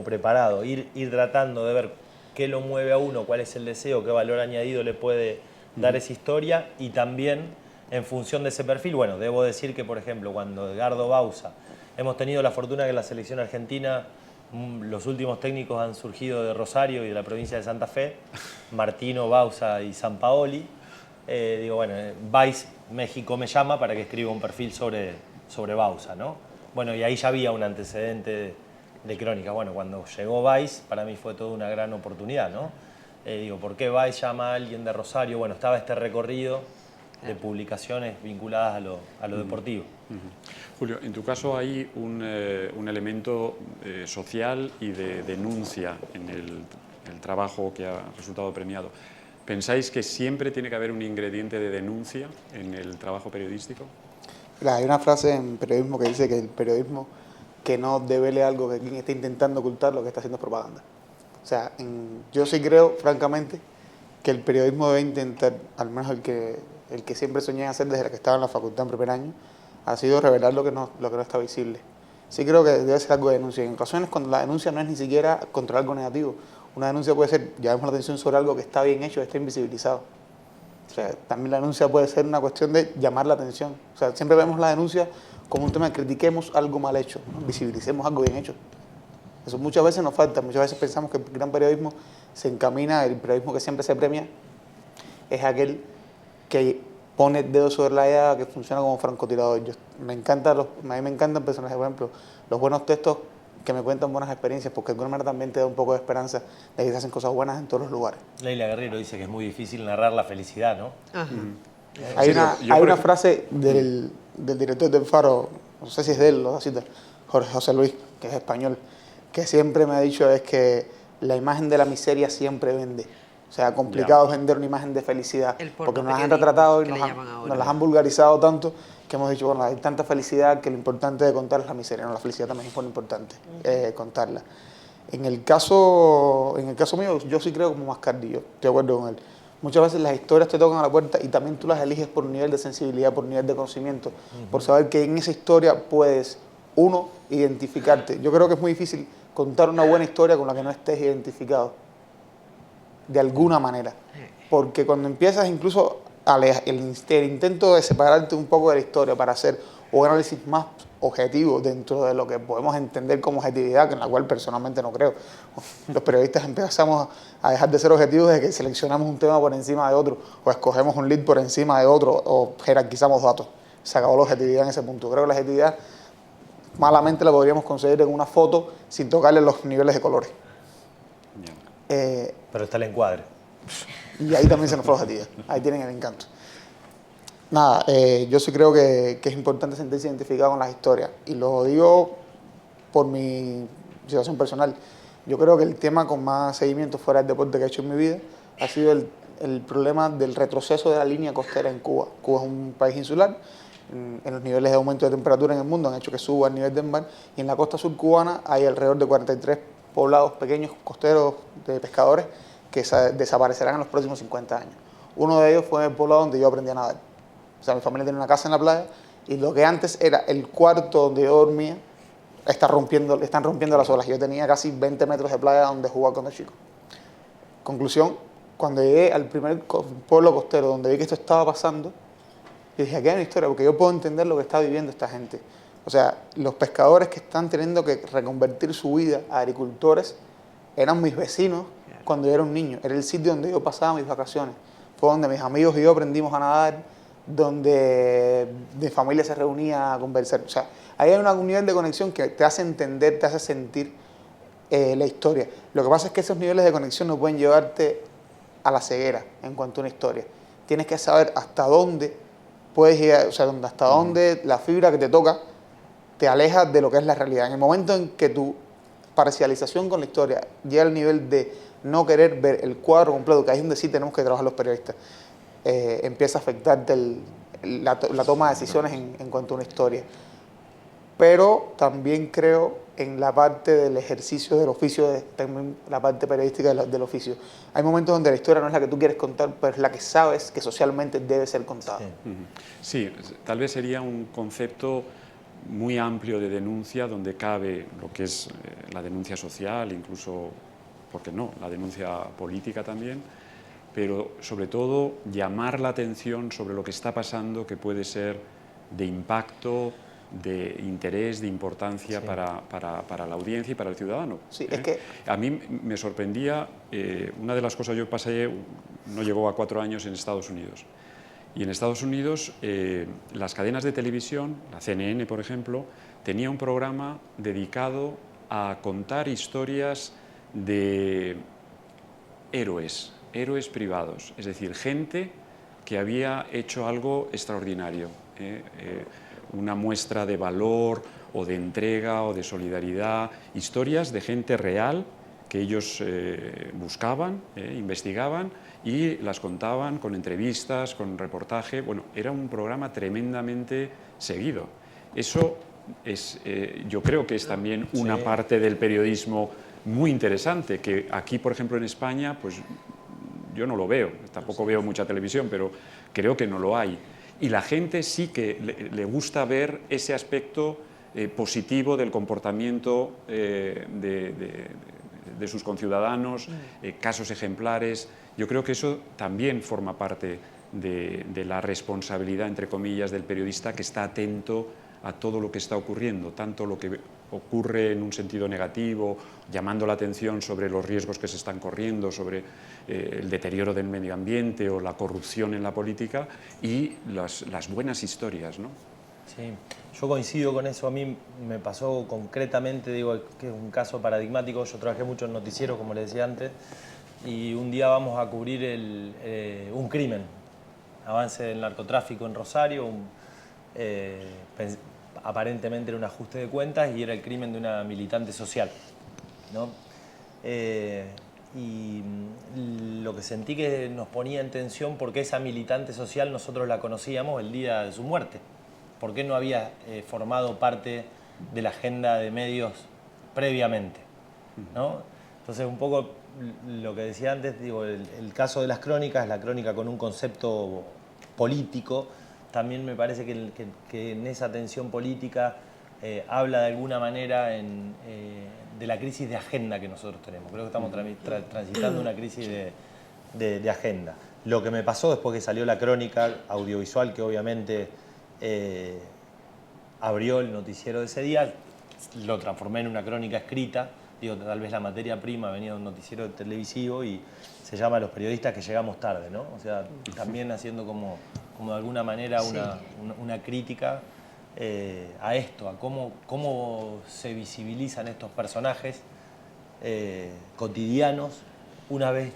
preparado, ir tratando de ver qué lo mueve a uno, cuál es el deseo, qué valor añadido le puede dar esa historia, y también en función de ese perfil. Bueno, debo decir que, por ejemplo, cuando Edgardo Bauza, hemos tenido la fortuna que la selección argentina, los últimos técnicos han surgido de Rosario y de la provincia de Santa Fe, Martino, Bauza y Sampaoli. Digo, bueno, Vice México me llama para que escriba un perfil sobre Bauza, ¿no? Bueno, y ahí ya había un antecedente de crónica. Bueno, cuando llegó Vice, para mí fue toda una gran oportunidad, ¿no? Digo, ¿por qué Vice llama a alguien de Rosario? Bueno, estaba este recorrido de publicaciones vinculadas a lo deportivo. Julio, en tu caso hay un elemento social y de denuncia en el trabajo que ha resultado premiado. ¿Pensáis que siempre tiene que haber un ingrediente de denuncia en el trabajo periodístico? Mira, hay una frase en periodismo que dice que el periodismo que no devele algo que quien está intentando ocultar, lo que está haciendo es propaganda. O sea, yo sí creo, francamente, que el periodismo debe intentar, al menos el que siempre soñé hacer desde que estaba en la facultad en primer año, ha sido revelar lo que no está visible. Sí creo que debe ser algo de denuncia. En ocasiones, cuando la denuncia no es ni siquiera contra algo negativo, una denuncia puede ser, llamemos la atención sobre algo que está bien hecho, está invisibilizado. O sea, también la denuncia puede ser una cuestión de llamar la atención. O sea, siempre vemos la denuncia como un tema de critiquemos algo mal hecho, ¿no? Visibilicemos algo bien hecho. Eso muchas veces nos falta, muchas veces pensamos que el gran periodismo se encamina, el periodismo que siempre se premia, es aquel que pone el dedo sobre la llaga, que funciona como francotirador. A mí me encantan personajes, por ejemplo, los buenos textos que me cuentan buenas experiencias, porque de alguna manera también te da un poco de esperanza de que se hacen cosas buenas en todos los lugares. Leila Guerrero dice que es muy difícil narrar la felicidad, ¿no? Ajá. Hay una frase del director del Faro, no sé si es de él, lo cita, Jorge José Luis, que es español, que siempre me ha dicho es que la imagen de la miseria siempre vende. O sea, complicado vender una imagen de felicidad, porque nos han retratado y nos las han vulgarizado tanto que hemos dicho, bueno, hay tanta felicidad que lo importante de contar es la miseria. No, la felicidad también es muy importante contarla. En el caso mío, yo sí creo como Mascardi, yo estoy de acuerdo con él. Muchas veces las historias te tocan a la puerta y también tú las eliges por nivel de sensibilidad, por nivel de conocimiento, por saber que en esa historia puedes, uno, identificarte. Yo creo que es muy difícil contar una buena historia con la que no estés identificado, de alguna manera. Porque cuando empiezas incluso el intento de separarte un poco de la historia para hacer un análisis más objetivo dentro de lo que podemos entender como objetividad, en la cual personalmente no creo. Los periodistas empezamos a dejar de ser objetivos desde que seleccionamos un tema por encima de otro, o escogemos un lead por encima de otro, o jerarquizamos datos. Se acabó la objetividad en ese punto. Creo que la objetividad malamente la podríamos conseguir en una foto sin tocarle los niveles de colores. Pero está el encuadre. Y ahí también se nos fue la objetividad. Ahí tienen el encanto. Nada, yo sí creo que es importante sentirse identificado con las historias. Y lo digo por mi situación personal. Yo creo que el tema con más seguimiento fuera del deporte que he hecho en mi vida ha sido el problema del retroceso de la línea costera en Cuba. Cuba es un país insular. En los niveles de aumento de temperatura en el mundo han hecho que suba el nivel del mar. Y en la costa sur cubana hay alrededor de 43 poblados pequeños costeros de pescadores que desaparecerán en los próximos 50 años. Uno de ellos fue el poblado donde yo aprendí a nadar. O sea, mi familia tiene una casa en la playa y lo que antes era el cuarto donde yo dormía, están rompiendo las olas. Yo tenía casi 20 metros de playa donde jugar cuando chico. Conclusión, cuando llegué al primer pueblo costero donde vi que esto estaba pasando, yo dije, aquí hay una historia, porque yo puedo entender lo que está viviendo esta gente. O sea, los pescadores que están teniendo que reconvertir su vida a agricultores eran mis vecinos cuando yo era un niño. Era el sitio donde yo pasaba mis vacaciones. Fue donde mis amigos y yo aprendimos a nadar, donde mi familia se reunía a conversar. O sea, ahí hay un nivel de conexión que te hace entender, te hace sentir la historia. Lo que pasa es que esos niveles de conexión no pueden llevarte a la ceguera en cuanto a una historia. Tienes que saber hasta dónde puedes llegar, o sea, hasta dónde la fibra que te toca te aleja de lo que es la realidad. En el momento en que tu parcialización con la historia llega al nivel de no querer ver el cuadro completo, que ahí es donde sí tenemos que trabajar los periodistas, empieza a afectarte la toma de decisiones en cuanto a una historia. Pero también creo en la parte del ejercicio del oficio, también la parte periodística del oficio. Hay momentos donde la historia no es la que tú quieres contar, pero es la que sabes que socialmente debe ser contada. Sí, tal vez sería un concepto muy amplio de denuncia donde cabe lo que es la denuncia social, incluso, ¿por qué no?, la denuncia política también, pero sobre todo llamar la atención sobre lo que está pasando, que puede ser de impacto, de interés, de importancia para la audiencia y para el ciudadano. Sí, es que a mí me sorprendía, una de las cosas, yo pasé, no llegó a 4 años en Estados Unidos, y en Estados Unidos las cadenas de televisión, la CNN por ejemplo, tenía un programa dedicado a contar historias de héroes privados, es decir, gente que había hecho algo extraordinario, una muestra de valor o de entrega o de solidaridad, historias de gente real que ellos buscaban, investigaban y las contaban con entrevistas, con reportaje. Bueno, era un programa tremendamente seguido. Eso es, yo creo que es también una parte del periodismo muy interesante, que aquí, por ejemplo, en España, pues yo no lo veo, tampoco veo mucha televisión, pero creo que no lo hay. Y la gente sí que le gusta ver ese aspecto positivo del comportamiento de sus conciudadanos, casos ejemplares. Yo creo que eso también forma parte de la responsabilidad, entre comillas, del periodista, que está atento a todo lo que está ocurriendo, tanto lo que ocurre en un sentido negativo, llamando la atención sobre los riesgos que se están corriendo, sobre el deterioro del medio ambiente o la corrupción en la política, y las buenas historias, ¿no? Sí, yo coincido con eso. A mí me pasó concretamente, digo, que es un caso paradigmático. Yo trabajé mucho en noticieros, como les decía antes, y un día vamos a cubrir un crimen, avance del narcotráfico en Rosario, aparentemente era un ajuste de cuentas y era el crimen de una militante social, ¿no? Y lo que sentí que nos ponía en tensión, porque esa militante social nosotros la conocíamos el día de su muerte. ¿Por qué no había formado parte de la agenda de medios previamente, ¿no? Entonces, un poco lo que decía antes, digo, el caso de las crónicas, la crónica con un concepto político, también me parece que en esa tensión política habla de alguna manera de la crisis de agenda que nosotros tenemos. Creo que estamos transitando una crisis de agenda. Lo que me pasó después que salió la crónica audiovisual, que obviamente abrió el noticiero de ese día, lo transformé en una crónica escrita. Digo, tal vez la materia prima venía de un noticiero televisivo y se llama Los periodistas que llegamos tarde, ¿no? O sea, también haciendo como de alguna manera una crítica a esto, a cómo se visibilizan estos personajes cotidianos una vez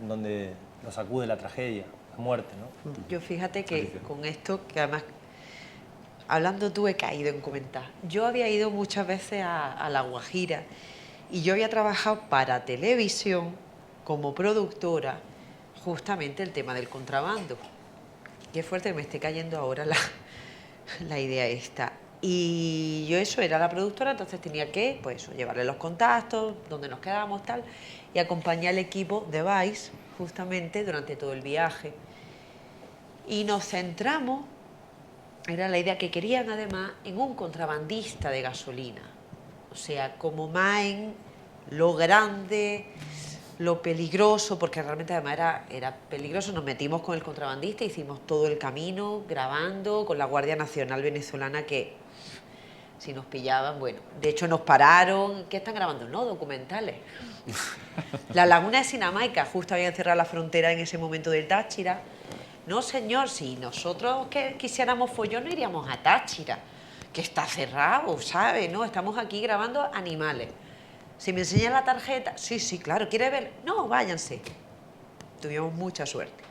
en donde los sacude la tragedia. muerte, ¿no? Yo fíjate que Alicia. con esto, que además, hablando tú, he caído en comentar. Yo había ido muchas veces a La Guajira y yo había trabajado para televisión como productora justamente el tema del contrabando. Qué fuerte que me esté cayendo ahora la idea esta. Y yo eso era la productora, entonces tenía que pues, eso, llevarle los contactos, dónde nos quedábamos, tal, y acompañar al equipo de Vice justamente durante todo el viaje. Y nos centramos, era la idea que querían además, en un contrabandista de gasolina. O sea, como más en lo grande, lo peligroso, porque realmente además era peligroso. Nos metimos con el contrabandista, hicimos todo el camino grabando con la Guardia Nacional venezolana que si nos pillaban, bueno, de hecho nos pararon. ¿Qué están grabando? No, documentales. La laguna de Sinamaica, justo habían cerrado la frontera en ese momento del Táchira. No, señor, si nosotros que quisiéramos follón no iríamos a Táchira, que está cerrado, ¿sabe? No, estamos aquí grabando animales. Si me enseñan la tarjeta, sí, sí, claro, ¿quiere ver? No, váyanse. Tuvimos mucha suerte.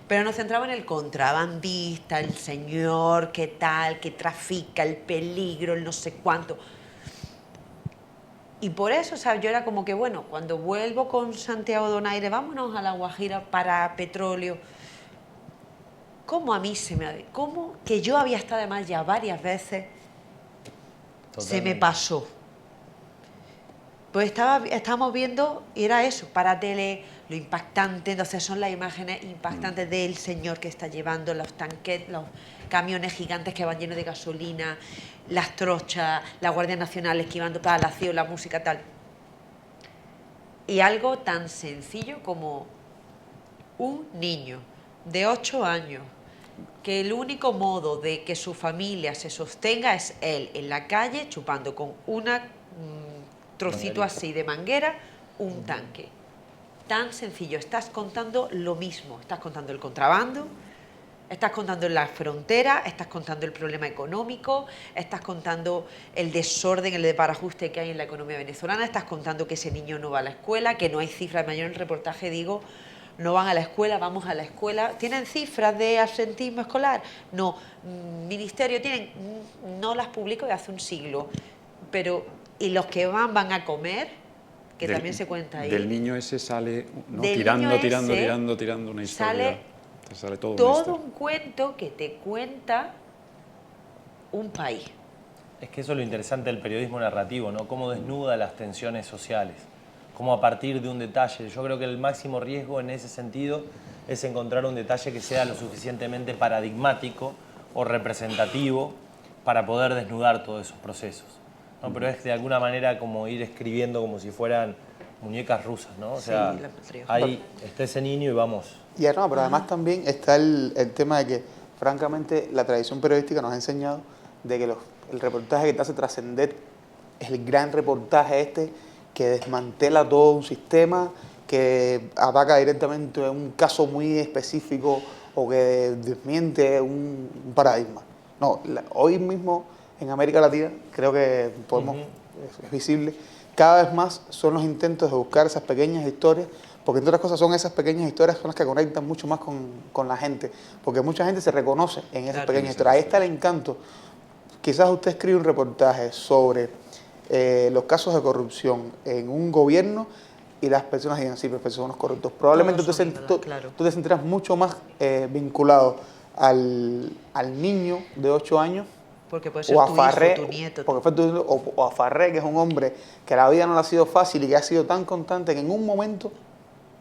Pero nos centramos en el contrabandista, el señor, qué tal, que trafica, el peligro, el no sé cuánto. Y por eso, o sea, yo era como que, bueno, cuando vuelvo con Santiago Donaire, vámonos a La Guajira para petróleo. ¿Cómo a mí se me... ¿Cómo que yo había estado además ya varias veces, se me Totalmente. pasó? Pues estábamos viendo, y era eso, para tele, lo impactante, entonces son las imágenes impactantes del señor que está llevando los tanques, los camiones gigantes que van llenos de gasolina, las trochas, la Guardia Nacional esquivando para la acción, la música tal. Y algo tan sencillo como un niño de 8 años, que el único modo de que su familia se sostenga es él en la calle chupando con una trocito Manguerita. así de manguera un tanque. Tan sencillo, estás contando lo mismo, estás contando el contrabando, estás contando la frontera, estás contando el problema económico, estás contando el desorden, el desbarajuste que hay en la economía venezolana, estás contando que ese niño no va a la escuela, que no hay cifras. Mayor en el reportaje digo, no van a la escuela, vamos a la escuela. ¿Tienen cifras de absentismo escolar? No. Ministerio, ¿tienen? No las publico de hace un siglo. Pero, ¿y los que van a comer? Que también se cuenta ahí. Del niño ese sale, ¿no? Del tirando niño una historia. Sale Te sale todo una todo historia. un cuento que te cuenta un país. Es que eso es lo interesante del periodismo narrativo, ¿no? Cómo desnuda las tensiones sociales, cómo a partir de un detalle. Yo creo que el máximo riesgo en ese sentido es encontrar un detalle que sea lo suficientemente paradigmático o representativo para poder desnudar todos esos procesos, ¿no? Pero es de alguna manera como ir escribiendo como si fueran muñecas rusas, ¿no? O sea, Sí, la patria. ahí está ese niño y vamos. Ya no, pero además también está el tema de que, francamente, la tradición periodística nos ha enseñado de que el reportaje que te hace trascender es el gran reportaje este que desmantela todo un sistema, que ataca directamente un caso muy específico o que desmiente un paradigma. No, hoy mismo en América Latina, creo que podemos, es visible, cada vez más son los intentos de buscar esas pequeñas historias, porque entre otras cosas son esas pequeñas historias son las que conectan mucho más con la gente, porque mucha gente se reconoce en esas Claro. pequeñas historias. Ahí está el encanto. Quizás usted escribe un reportaje sobre los casos de corrupción en un gobierno y las personas digan, sí, pero son unos corruptos. Probablemente Todos son iguales, claro. tú te sentirás mucho más vinculado al niño de 8 años Porque puede ser o a tu Farré, hijo, tu nieto. porque fue o a Farré, que es un hombre que la vida no le ha sido fácil y que ha sido tan constante que en un momento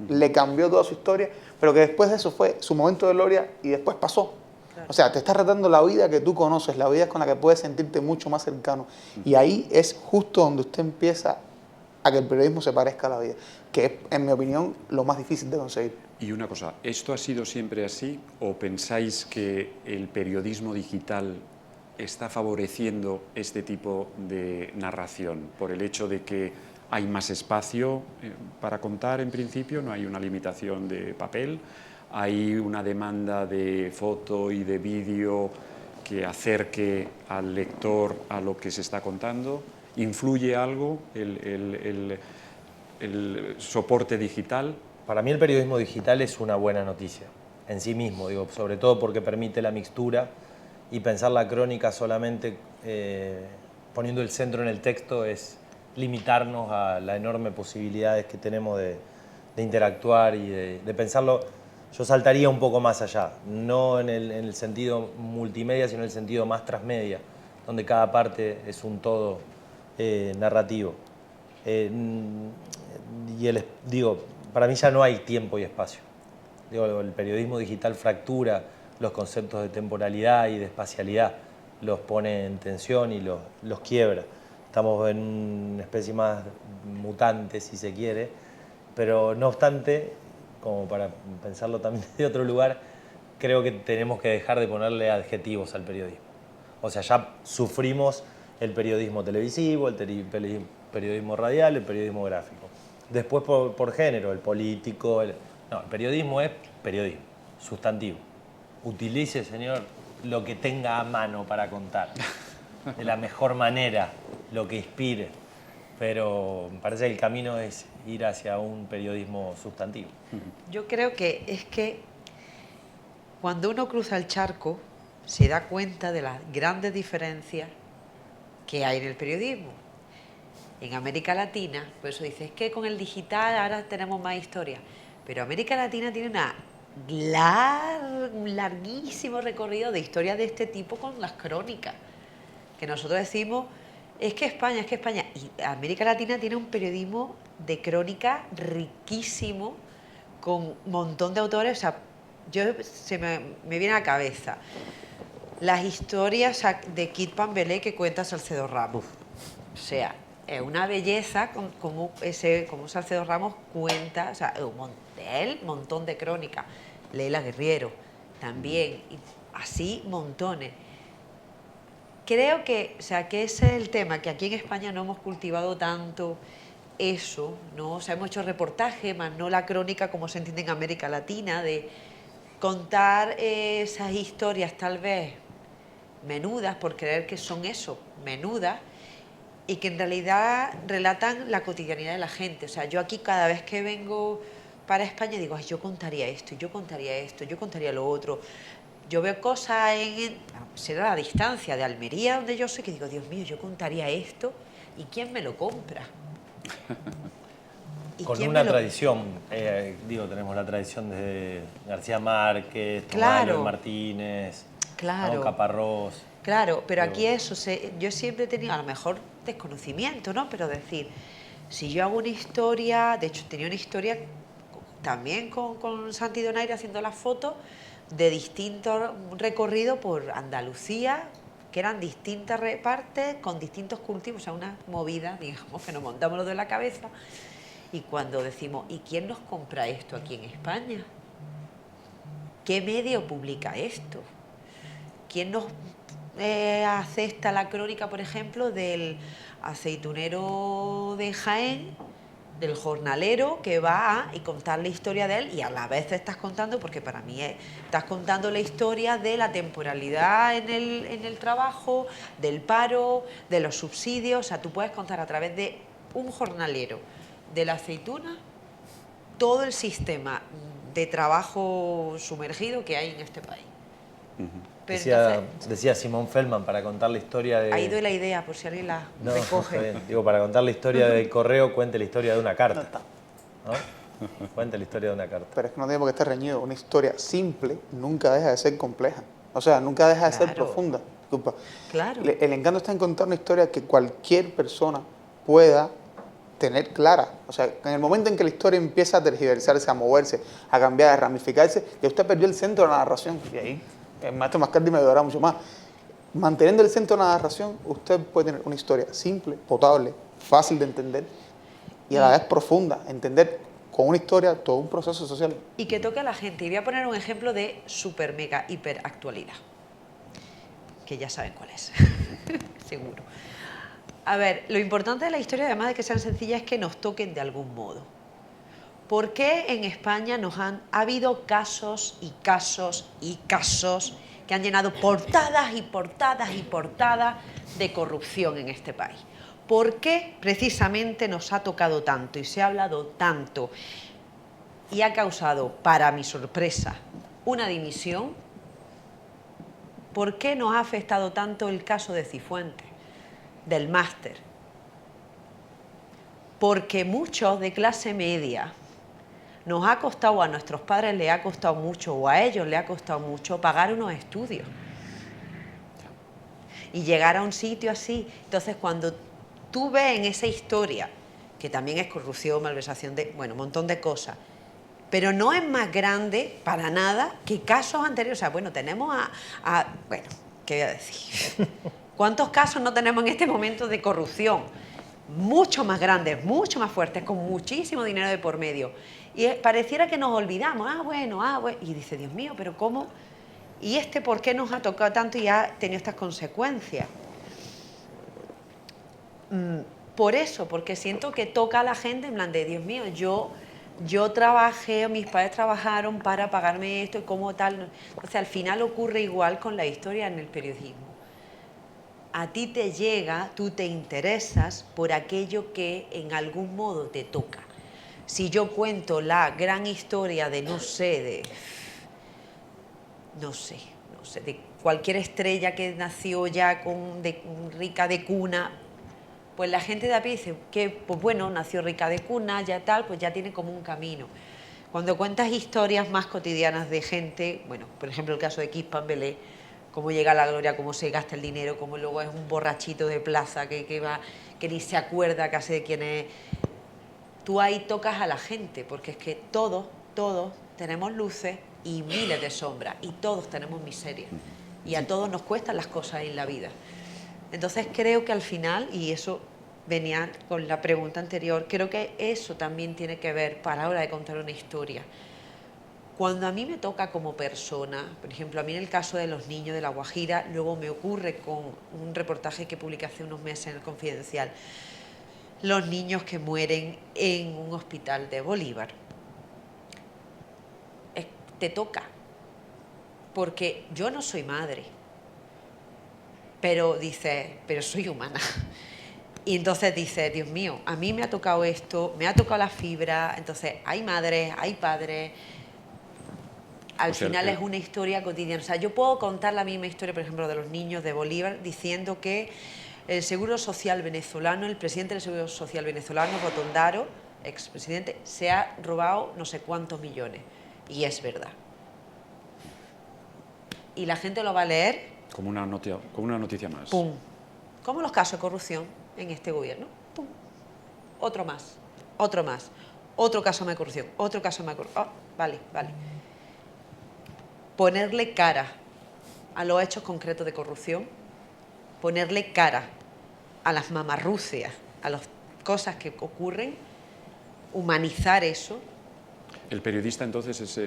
le cambió toda su historia, pero que después de eso fue su momento de gloria y después pasó. Claro. O sea, te estás retando la vida que tú conoces, la vida con la que puedes sentirte mucho más cercano. Y ahí es justo donde usted empieza a que el periodismo se parezca a la vida, que es, en mi opinión, lo más difícil de conseguir. Y una cosa, ¿esto ha sido siempre así o pensáis que el periodismo digital está favoreciendo este tipo de narración por el hecho de que hay más espacio para contar en principio, no hay una limitación de papel, hay una demanda de foto y de vídeo que acerque al lector a lo que se está contando? ¿Influye algo el soporte digital? Para mí el periodismo digital es una buena noticia. en sí mismo, digo, sobre todo porque permite la mixtura, y pensar la crónica solamente poniendo el centro en el texto es limitarnos a las enormes posibilidades que tenemos de interactuar y de pensarlo. Yo saltaría un poco más allá, no en el sentido multimedia, sino en el sentido más transmedia, donde cada parte es un todo narrativo. Digo, para mí ya no hay tiempo y espacio. Digo, el periodismo digital fractura los conceptos de temporalidad y de espacialidad, los pone en tensión y los quiebra. Estamos en una especie más mutante, si se quiere, pero no obstante, como para pensarlo también de otro lugar, creo que tenemos que dejar de ponerle adjetivos al periodismo. O sea, ya sufrimos el periodismo televisivo, el periodismo radial, el periodismo gráfico. Después por género, el político. No, el periodismo es periodismo, sustantivo. Utilice, señor, lo que tenga a mano para contar, de la mejor manera, lo que inspire. Pero me parece que el camino es ir hacia un periodismo sustantivo. Yo creo que es que cuando uno cruza el charco se da cuenta de las grandes diferencias que hay en el periodismo. En América Latina, por eso dices, es que con el digital ahora tenemos más historia, pero América Latina tiene un larguísimo recorrido de historias de este tipo con las crónicas, que nosotros decimos, es que España, y América Latina tiene un periodismo de crónica riquísimo, con un montón de autores. O sea, me viene a la cabeza las historias de Kit Pambelé que cuenta Salcedo Ramos. O sea, es una belleza como Salcedo Ramos cuenta, o sea, un montón de crónicas. Leila Guerriero también, y así montones. Creo que, o sea, que ese es el tema, que aquí en España no hemos cultivado tanto eso, ¿no? O sea, hemos hecho reportaje, más no la crónica como se entiende en América Latina, de contar esas historias tal vez menudas, por creer que son eso, menudas, y que en realidad relatan la cotidianidad de la gente. O sea, yo aquí cada vez que vengo para España digo, ay, yo contaría esto, yo contaría esto, yo contaría lo otro. Yo veo cosas será la distancia de Almería, donde yo soy, que digo, Dios mío, yo contaría esto, ¿y quién me lo compra? Con una tradición, tenemos la tradición de García Márquez, Claro. Tomás Martínez, Claro. ¿no? Caparrós. Claro, pero aquí eso, yo siempre he tenido, a lo mejor desconocimiento, ¿no? Pero decir, si yo hago una historia, de hecho tenía una historia también con Santi Donaire haciendo las fotos de distintos recorridos por Andalucía, que eran distintas partes con distintos cultivos, o sea, una movida, digamos, que nos montamos lo de la cabeza. Y cuando decimos, ¿y quién nos compra esto aquí en España? ¿Qué medio publica esto? ¿Quién nos acepta la crónica, por ejemplo, del aceitunero de Jaén, del jornalero que va y contar la historia de él, y a la vez te estás contando, porque para mí estás contando la historia de la temporalidad en el trabajo, del paro, de los subsidios? O sea, tú puedes contar a través de un jornalero de la aceituna todo el sistema de trabajo sumergido que hay en este país. Decía Simón Feldman, para contar la historia de... Ha ido la idea, por si alguien la recoge. Está bien. Digo, para contar la historia del correo, cuente la historia de una carta. ¿No? Cuente la historia de una carta. Pero es que no tiene por qué estar reñido. Una historia simple nunca deja de ser compleja. O sea, nunca deja de ser profunda. Disculpa. Claro. El encanto está en contar una historia que cualquier persona pueda tener clara. O sea, en el momento en que la historia empieza a tergiversarse, a moverse, a cambiar, a ramificarse, ya usted perdió el centro de la narración. Y ahí el maestro Mascardi me ayudará mucho más. Manteniendo el centro de la narración, usted puede tener una historia simple, potable, fácil de entender y a la vez profunda. Entender con una historia todo un proceso social. Y que toque a la gente. Y voy a poner un ejemplo de super, mega, hiper actualidad, que ya saben cuál es, seguro. A ver, lo importante de la historia, además de que sean sencillas, es que nos toquen de algún modo. ¿Por qué en España ha habido casos y casos y casos que han llenado portadas y portadas y portadas de corrupción en este país? ¿Por qué precisamente nos ha tocado tanto y se ha hablado tanto y ha causado, para mi sorpresa, una dimisión. ¿Por qué nos ha afectado tanto el caso de Cifuentes, del máster? Porque muchos de clase media nos ha costado, a nuestros padres les ha costado mucho, o a ellos les ha costado mucho, pagar unos estudios y llegar a un sitio así. Entonces, cuando tú ves en esa historia, que también es corrupción, malversación, bueno, un montón de cosas, pero no es más grande para nada que casos anteriores. O sea, bueno, tenemos bueno, ¿qué voy a decir? ¿Cuántos casos no tenemos en este momento de corrupción? Mucho más grandes, mucho más fuertes, con muchísimo dinero de por medio. Y pareciera que nos olvidamos, bueno, y dice, Dios mío, pero ¿cómo? ¿Y por qué nos ha tocado tanto y ha tenido estas consecuencias? Por eso, porque siento que toca a la gente en plan de, Dios mío, yo trabajé, mis padres trabajaron para pagarme esto y como tal. O sea, al final ocurre igual con la historia en el periodismo. A ti te llega, tú te interesas por aquello que en algún modo te toca. Si yo cuento la gran historia de, no sé, de cualquier estrella que nació ya rica de cuna, pues la gente de a pie dice que, pues bueno, nació rica de cuna, ya tal, pues ya tiene como un camino. Cuando cuentas historias más cotidianas de gente, bueno, por ejemplo el caso de Quispa en Belé, cómo llega a la gloria, cómo se gasta el dinero, cómo luego es un borrachito de plaza que ni se acuerda casi de quién es. Tú ahí tocas a la gente, porque es que todos tenemos luces y miles de sombras, y todos tenemos miseria, y a todos nos cuestan las cosas en la vida. Entonces creo que al final, y eso venía con la pregunta anterior, creo que eso también tiene que ver para la hora de contar una historia. Cuando a mí me toca como persona, por ejemplo, a mí en el caso de los niños de La Guajira, luego me ocurre con un reportaje que publiqué hace unos meses en El Confidencial, los niños que mueren en un hospital de Bolívar. Te toca, porque yo no soy madre, pero soy humana. Y entonces dice, Dios mío, a mí me ha tocado esto, me ha tocado la fibra, entonces hay madres, hay padres. Al final es una historia cotidiana. O sea, yo puedo contar la misma historia, por ejemplo, de los niños de Bolívar, diciendo que el Seguro Social venezolano, el presidente del Seguro Social venezolano, Rotondaro, expresidente, se ha robado no sé cuántos millones. Y es verdad. Y la gente lo va a leer. Como una noticia más. ¡Pum! Como los casos de corrupción en este gobierno. ¡Pum! Otro más. Otro más. Otro caso más de corrupción. Otro caso más de corrupción. Oh, vale. Ponerle cara a los hechos concretos de corrupción, ponerle cara a las mamarrucias, a las cosas que ocurren, humanizar eso. El periodista entonces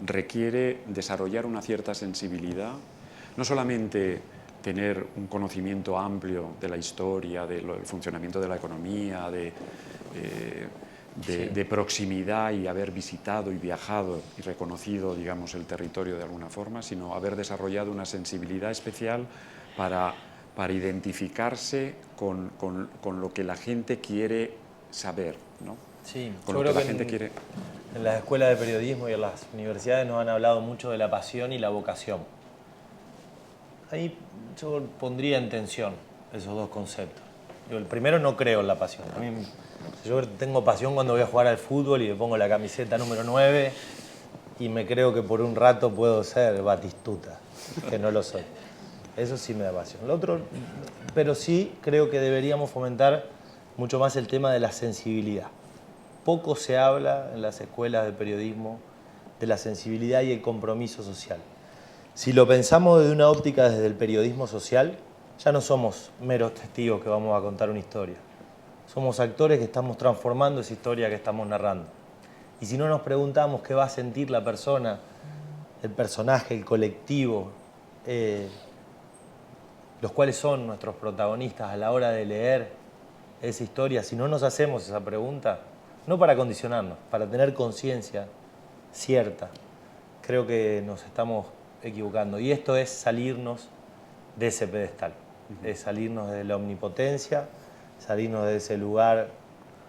requiere desarrollar una cierta sensibilidad, no solamente tener un conocimiento amplio de la historia, del funcionamiento de la economía, de proximidad y haber visitado y viajado y reconocido, digamos, el territorio de alguna forma, sino haber desarrollado una sensibilidad especial para identificarse con lo que la gente quiere saber, ¿no? Sí, con lo que la gente quiere. En las escuelas de periodismo y en las universidades nos han hablado mucho de la pasión y la vocación. Ahí yo pondría en tensión esos dos conceptos. Yo, el primero, no creo en la pasión. A mí, yo tengo pasión cuando voy a jugar al fútbol y me pongo la camiseta número 9 y me creo que por un rato puedo ser Batistuta, que no lo soy. Eso sí me da pasión. Lo otro, pero sí creo que deberíamos fomentar mucho más el tema de la sensibilidad. Poco se habla en las escuelas de periodismo de la sensibilidad y el compromiso social. Si lo pensamos desde una óptica desde el periodismo social, ya no somos meros testigos que vamos a contar una historia. Somos actores que estamos transformando esa historia que estamos narrando. Y si no nos preguntamos qué va a sentir la persona, el personaje, el colectivo, los cuales son nuestros protagonistas a la hora de leer esa historia, si no nos hacemos esa pregunta, no para condicionarnos, para tener conciencia cierta, creo que nos estamos equivocando. Y esto es salirnos de ese pedestal, es salirnos de la omnipotencia, salirnos de ese lugar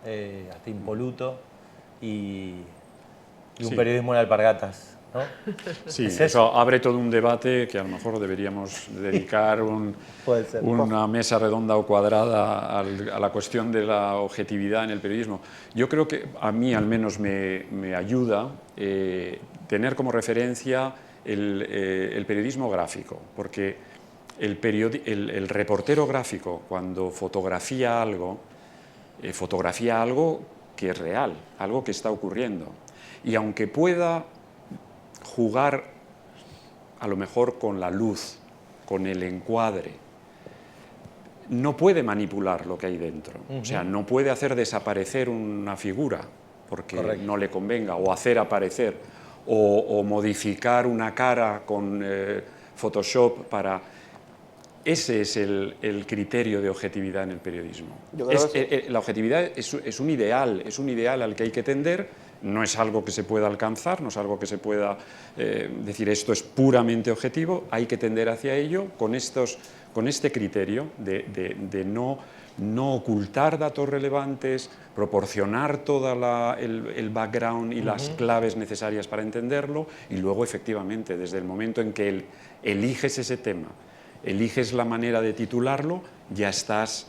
hasta impoluto y un periodismo en alpargatas ¿no? Sí, ¿Es eso abre todo un debate que a lo mejor deberíamos dedicar Puede ser. una mesa redonda o cuadrada a la cuestión de la objetividad en el periodismo. Yo creo que a mí al menos me ayuda tener como referencia el periodismo gráfico, porque el reportero gráfico, cuando fotografía algo que es real, algo que está ocurriendo. Y aunque pueda jugar a lo mejor con la luz, con el encuadre, no puede manipular lo que hay dentro. O sea, no puede hacer desaparecer una figura porque Correcto. no le convenga, o hacer aparecer, o modificar una cara con Photoshop para... Ese es el criterio de objetividad en el periodismo. Yo creo que La objetividad es un ideal al que hay que tender, no es algo que se pueda alcanzar, no es algo que se pueda decir esto es puramente objetivo, hay que tender hacia ello con este criterio de no ocultar datos relevantes, proporcionar todo el background y las claves necesarias para entenderlo, y luego efectivamente desde el momento en que eliges ese tema, eliges la manera de titularlo, ya estás,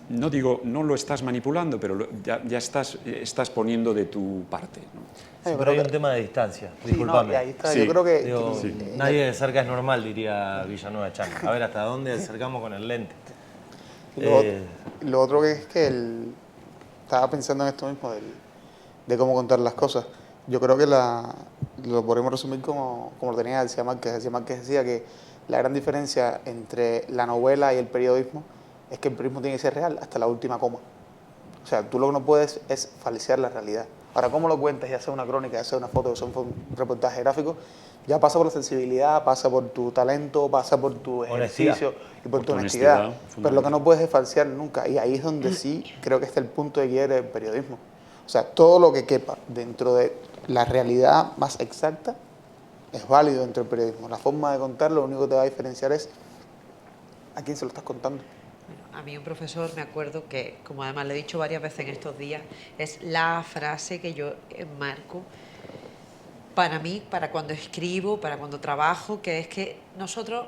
no digo, no lo estás manipulando, pero ya estás poniendo de tu parte, ¿no? Sí, pero hay un tema de distancia, sí, discúlpame. no, y ahí está. Sí. Yo creo que Digo, nadie de cerca es normal, diría Villanueva Chan. A ver, ¿hasta dónde acercamos con el lente? lo otro que es que estaba pensando en esto mismo de cómo contar las cosas. Yo creo que lo podemos resumir como lo tenía García Márquez. García Márquez decía que la gran diferencia entre la novela y el periodismo es que el periodismo tiene que ser real hasta la última coma. O sea, tú lo que no puedes es falsear la realidad. Ahora, ¿cómo lo cuentas? Ya sea una crónica, ya sea una foto, ya sea un reportaje gráfico, ya pasa por la sensibilidad, pasa por tu talento, pasa por tu ejercicio y por tu honestidad. Pero lo que no puedes es falsear nunca. Y ahí es donde sí creo que está el punto de quiebre del periodismo. O sea, todo lo que quepa dentro de la realidad más exacta es válido dentro del periodismo. La forma de contarlo, lo único que te va a diferenciar es a quién se lo estás contando. A mí un profesor, me acuerdo que, como además le he dicho varias veces en estos días, es la frase que yo enmarco para mí, para cuando escribo, para cuando trabajo, que es que nosotros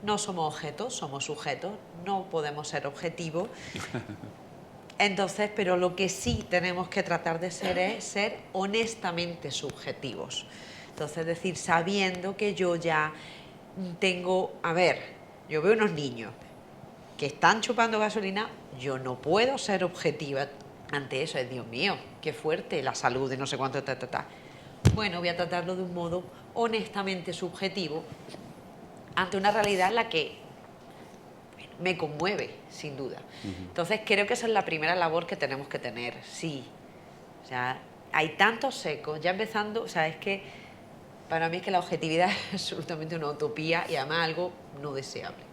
no somos objetos, somos sujetos, no podemos ser objetivos. Entonces, pero lo que sí tenemos que tratar de ser es ser honestamente subjetivos. Entonces, es decir, sabiendo que yo ya tengo, a ver, yo veo unos niños que están chupando gasolina, yo no puedo ser objetiva ante eso. Es, Dios mío, qué fuerte, la salud de no sé cuánto, Bueno, voy a tratarlo de un modo honestamente subjetivo ante una realidad en la que me conmueve, sin duda. Entonces, creo que esa es la primera labor que tenemos que tener, sí. O sea, hay tantos secos, ya empezando, o sea, es que para mí es que la objetividad es absolutamente una utopía y además algo no deseable.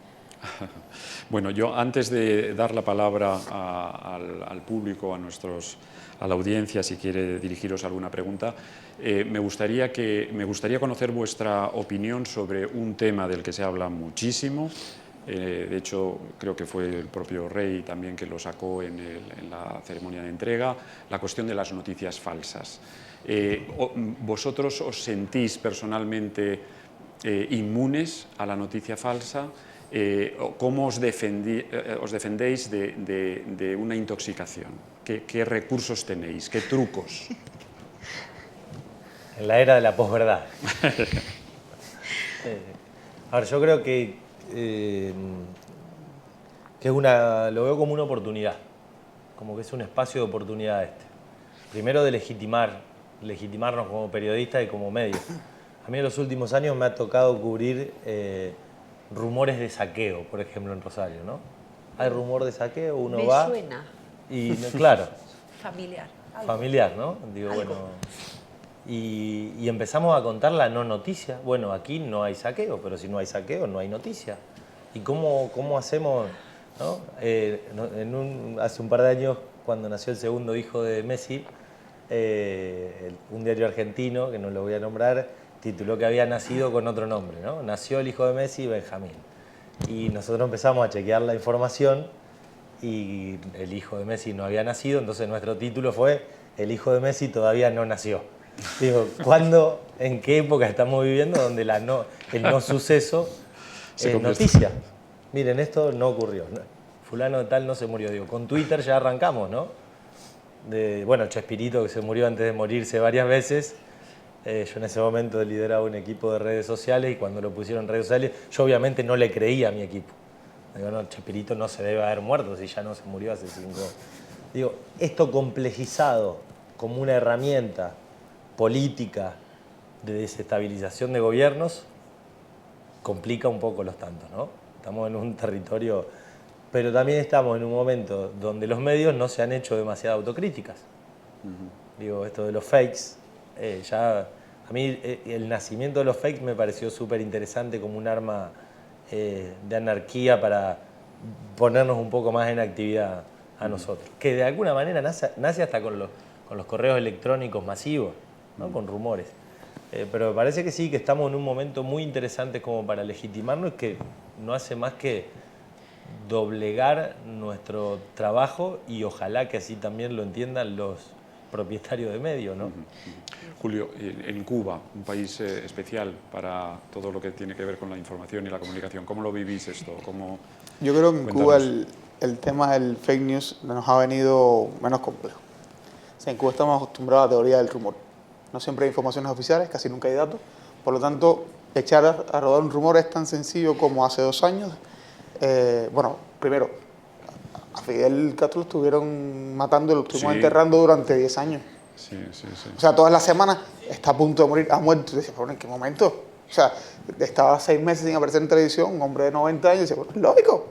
Bueno, yo antes de dar la palabra al público, a la audiencia, si quiere dirigiros alguna pregunta, me gustaría conocer vuestra opinión sobre un tema del que se habla muchísimo. De hecho, creo que fue el propio Rey también que lo sacó en la ceremonia de entrega, la cuestión de las noticias falsas. ¿Vosotros os sentís personalmente inmunes a la noticia falsa? ¿Cómo os defendéis de una intoxicación? ¿Qué recursos tenéis? ¿Qué trucos? En la era de la posverdad. A ver, yo creo que lo veo como una oportunidad, como que es un espacio de oportunidad este. Primero de legitimarnos como periodistas y como medios. A mí en los últimos años me ha tocado cubrir rumores de saqueo, por ejemplo, en Rosario, ¿no? Hay rumor de saqueo, uno Me va suena y claro, familiar. familiar, ¿no? Digo, Algo. bueno, y empezamos a contar la no noticia. Bueno, aquí no hay saqueo, pero si no hay saqueo, no hay noticia. ¿Y cómo hacemos? ¿No? Hace un par de años, cuando nació el segundo hijo de Messi, un diario argentino, que no lo voy a nombrar, tituló que había nacido con otro nombre, ¿no? Nació el hijo de Messi, Benjamín. Y nosotros empezamos a chequear la información y el hijo de Messi no había nacido, entonces nuestro título fue El hijo de Messi todavía no nació. Digo, ¿cuándo, en qué época estamos viviendo donde el no suceso es noticia? Miren, esto no ocurrió. Fulano de tal no se murió. Digo, con Twitter ya arrancamos, ¿no? Bueno, Chespirito, que se murió antes de morirse varias veces. Yo en ese momento lideraba un equipo de redes sociales y cuando lo pusieron en redes sociales, yo obviamente no le creía a mi equipo. Digo, no, Chespirito no se debe haber muerto si ya no se murió hace 5 años. Digo, esto complejizado como una herramienta política de desestabilización de gobiernos complica un poco los tantos, ¿no? Estamos en un territorio, pero también estamos en un momento donde los medios no se han hecho demasiadas autocríticas. Digo, esto de los fakes, a mí el nacimiento de los fakes me pareció súper interesante como un arma de anarquía para ponernos un poco más en actividad a nosotros, que de alguna manera nace hasta con los correos electrónicos masivos, ¿no? Con rumores. Pero me parece que sí, que estamos en un momento muy interesante como para legitimarnos, que no hace más que doblegar nuestro trabajo y ojalá que así también lo entiendan los propietarios de medios, ¿no? Julio, en Cuba, un país especial para todo lo que tiene que ver con la información y la comunicación, ¿cómo lo vivís esto? Yo creo que en Cuéntanos. Cuba el tema del fake news nos ha venido menos complejo. O sea, en Cuba estamos acostumbrados a la teoría del rumor. No siempre hay informaciones oficiales, casi nunca hay datos. Por lo tanto, echar a rodar un rumor es tan sencillo como hace 2 años. Bueno, primero, a Fidel Castro lo estuvieron matando, lo estuvimos enterrando durante 10 años. Sí. O sea, todas las semanas está a punto de morir, ha muerto. Y dice, ¿pero en qué momento? O sea, estaba 6 meses sin aparecer en televisión, un hombre de 90 años, y dice, bueno, es lógico.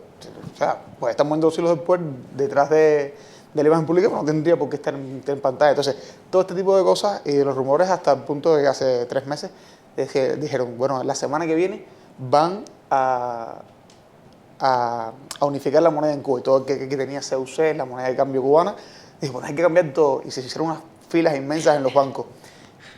O sea, pues está muerto 2 siglos después, detrás de la imagen pública, pero no tendría por qué estar en pantalla. Entonces, todo este tipo de cosas y los rumores hasta el punto de que hace 3 meses dijeron, bueno, la semana que viene van a unificar la moneda en Cuba. Y todo el que tenía CUC, la moneda de cambio cubana, dijo, bueno, hay que cambiar todo. Y se hicieron unas filas inmensas en los bancos.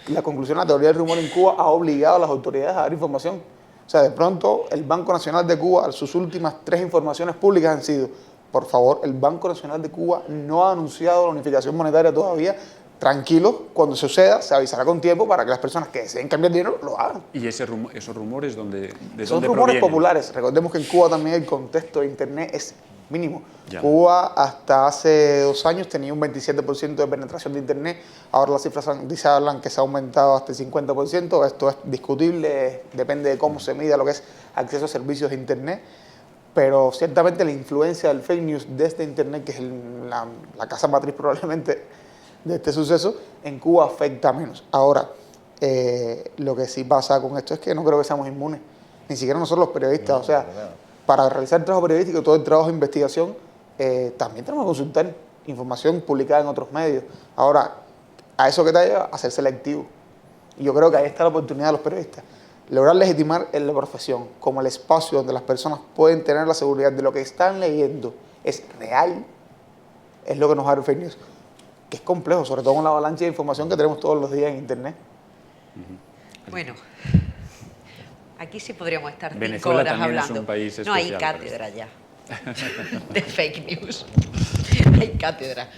La conclusión, la teoría del rumor en Cuba ha obligado a las autoridades a dar información. O sea, de pronto, el Banco Nacional de Cuba, sus últimas 3 informaciones públicas han sido, por favor, el Banco Nacional de Cuba no ha anunciado la unificación monetaria todavía. Tranquilos, cuando suceda, se avisará con tiempo para que las personas que deseen cambiar dinero lo hagan. ¿Y esos rumores de dónde Son rumores provienen? populares. Recordemos que en Cuba también el contexto de Internet es mínimo. Ya. Cuba hasta hace 2 años tenía un 27% de penetración de Internet. Ahora las cifras hablan que se ha aumentado hasta el 50%. Esto es discutible, depende de cómo se mida lo que es acceso a servicios de Internet. Pero ciertamente la influencia del fake news desde Internet, que es la casa matriz probablemente de este suceso, en Cuba afecta menos. Ahora, lo que sí pasa con esto es que no creo que seamos inmunes, ni siquiera nosotros los periodistas. No, o sea, para realizar el trabajo periodístico, todo el trabajo de investigación, también tenemos que consultar información publicada en otros medios. Ahora, a eso que te lleva a ser selectivo. Y yo creo que ahí está la oportunidad de los periodistas. Lograr legitimar en la profesión como el espacio donde las personas pueden tener la seguridad de lo que están leyendo es real, es lo que nos abre el fake news. Que es complejo, sobre todo con la avalancha de información que tenemos todos los días en Internet. Bueno, aquí sí podríamos estar 5 Venezuela horas también hablando. es un país No, hay especial, cátedra ya de fake news. Hay cátedra.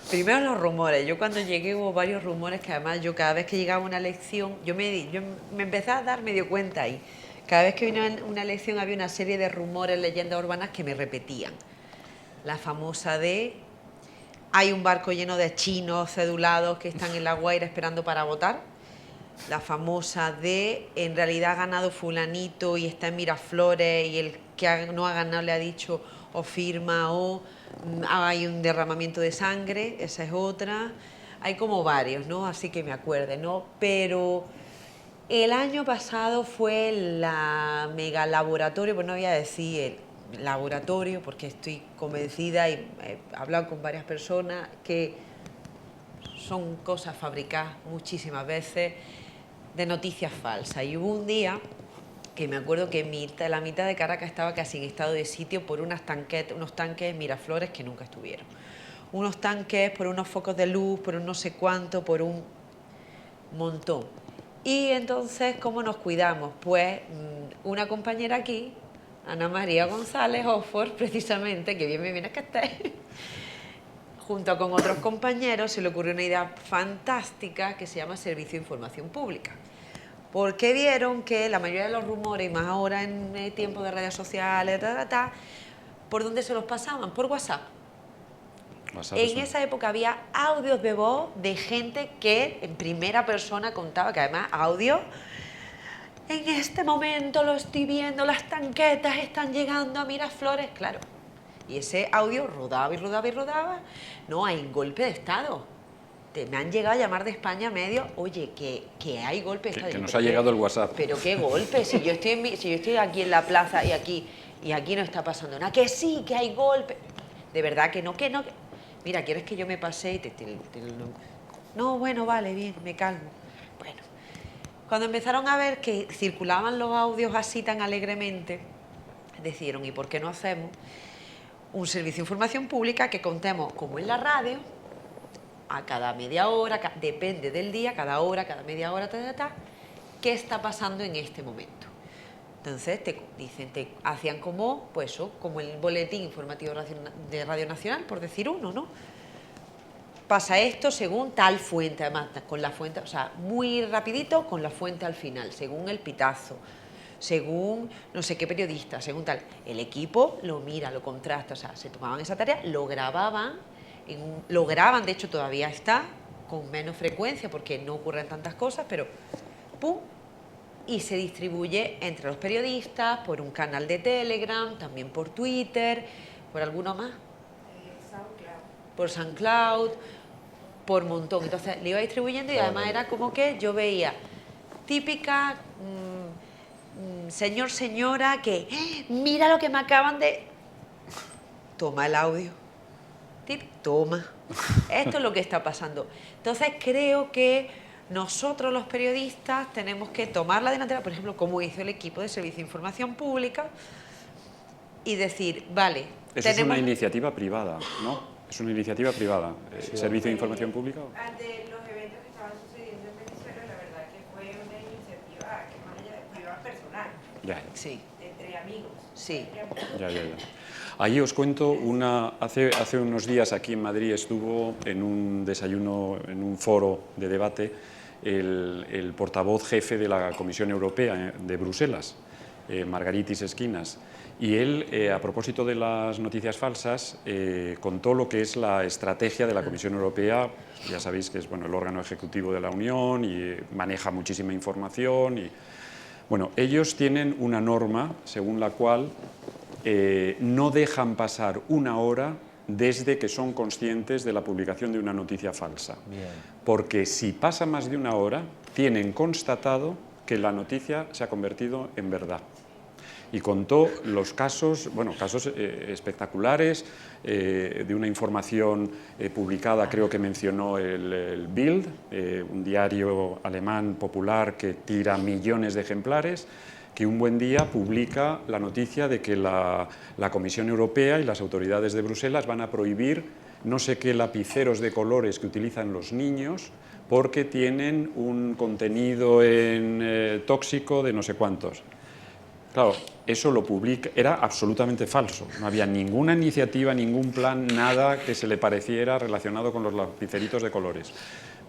Primero los rumores. Yo cuando llegué hubo varios rumores que además yo cada vez que llegaba a una lección, yo me empecé a dar medio cuenta ahí. Cada vez que vino una lección había una serie de rumores, leyendas urbanas que me repetían. La famosa de... Hay un barco lleno de chinos cedulados que están en La Guaira esperando para votar. La famosa de, en realidad ha ganado fulanito y está en Miraflores y el que no ha ganado le ha dicho o firma o hay un derramamiento de sangre, esa es otra. Hay como varios, ¿no? Así que me acuerde, ¿no? Pero el año pasado fue la mega laboratorio, pues no voy a decir el laboratorio porque estoy convencida y he hablado con varias personas que son cosas fabricadas muchísimas veces de noticias falsas. Y hubo un día que me acuerdo que la mitad de Caracas estaba casi en estado de sitio por unos tanques en Miraflores que nunca estuvieron. Unos tanques por unos focos de luz, por un no sé cuánto, por un montón. Y entonces, ¿cómo nos cuidamos? Pues una compañera aquí, Ana María González Oxford, precisamente, que bien me viene que esté, junto con otros compañeros, se le ocurrió una idea fantástica que se llama Servicio de Información Pública. Porque vieron que la mayoría de los rumores, y más ahora en el tiempo de redes sociales, ¿por dónde se los pasaban? Por WhatsApp. En esa época había audios de voz de gente que en primera persona contaba, que además audio, en este momento lo estoy viendo, las tanquetas están llegando a Miraflores, claro. Y ese audio rodaba y rodaba y rodaba. No, hay golpe de Estado. Me han llegado a llamar de España medios, oye, que hay golpe de Estado. Que nos ha llegado el WhatsApp. Pero qué golpe, si yo estoy aquí en la plaza y aquí no está pasando nada. Que sí, que hay golpe. De verdad que no. Mira, ¿quieres que yo me pase y No, bueno, vale, bien, me calmo. Bueno, cuando empezaron a ver que circulaban los audios así tan alegremente, decidieron, ¿y por qué no hacemos un servicio de información pública que contemos, como en la radio, a cada media hora, depende del día, cada hora, cada media hora, qué está pasando en este momento? Entonces hacían como, pues como el boletín informativo de Radio Nacional, por decir uno, ¿no? Pasa esto según tal fuente, además con la fuente, o sea, muy rapidito con la fuente al final, según el pitazo, según no sé qué periodista, según tal. El equipo lo mira, lo contrasta, o sea, se tomaban esa tarea, lo grababan, de hecho todavía está, con menos frecuencia porque no ocurren tantas cosas, pero ¡pum! Y se distribuye entre los periodistas, por un canal de Telegram, también por Twitter, por alguno más. Por SoundCloud, por montón. Entonces le iba distribuyendo y además era como que yo veía típica señor, señora que mira lo que me acaban de... Toma el audio. Toma. Esto es lo que está pasando. Entonces creo que nosotros los periodistas tenemos que tomar la delantera, por ejemplo, como hizo el equipo de Servicio de Información Pública, y decir, vale... Eso es una iniciativa privada, ¿no? Es una iniciativa privada. Sí. ¿Servicio de Información Pública? Ante los eventos que estaban sucediendo en Venezuela, la verdad que fue una iniciativa que más allá de privada personal. Ya. Sí. Entre amigos. Sí. Ya. Ahí os cuento hace unos días aquí en Madrid estuvo en un desayuno, en un foro de debate, el portavoz jefe de la Comisión Europea de Bruselas, Margaritis Esquinas, y él, a propósito de las noticias falsas, contó lo que es la estrategia de la Comisión Europea. Ya sabéis que es el órgano ejecutivo de la Unión y maneja muchísima información. Bueno, ellos tienen una norma según la cual no dejan pasar una hora desde que son conscientes de la publicación de una noticia falsa. Bien. Porque si pasa más de una hora, tienen constatado que la noticia se ha convertido en verdad. Y contó los casos, casos espectaculares, de una información publicada, creo que mencionó el Bild, un diario alemán popular que tira millones de ejemplares, que un buen día publica la noticia de que la Comisión Europea y las autoridades de Bruselas van a prohibir no sé qué lapiceros de colores que utilizan los niños porque tienen un contenido tóxico de no sé cuántos. Claro, eso lo publica, era absolutamente falso, no había ninguna iniciativa, ningún plan, nada que se le pareciera relacionado con los lapiceritos de colores.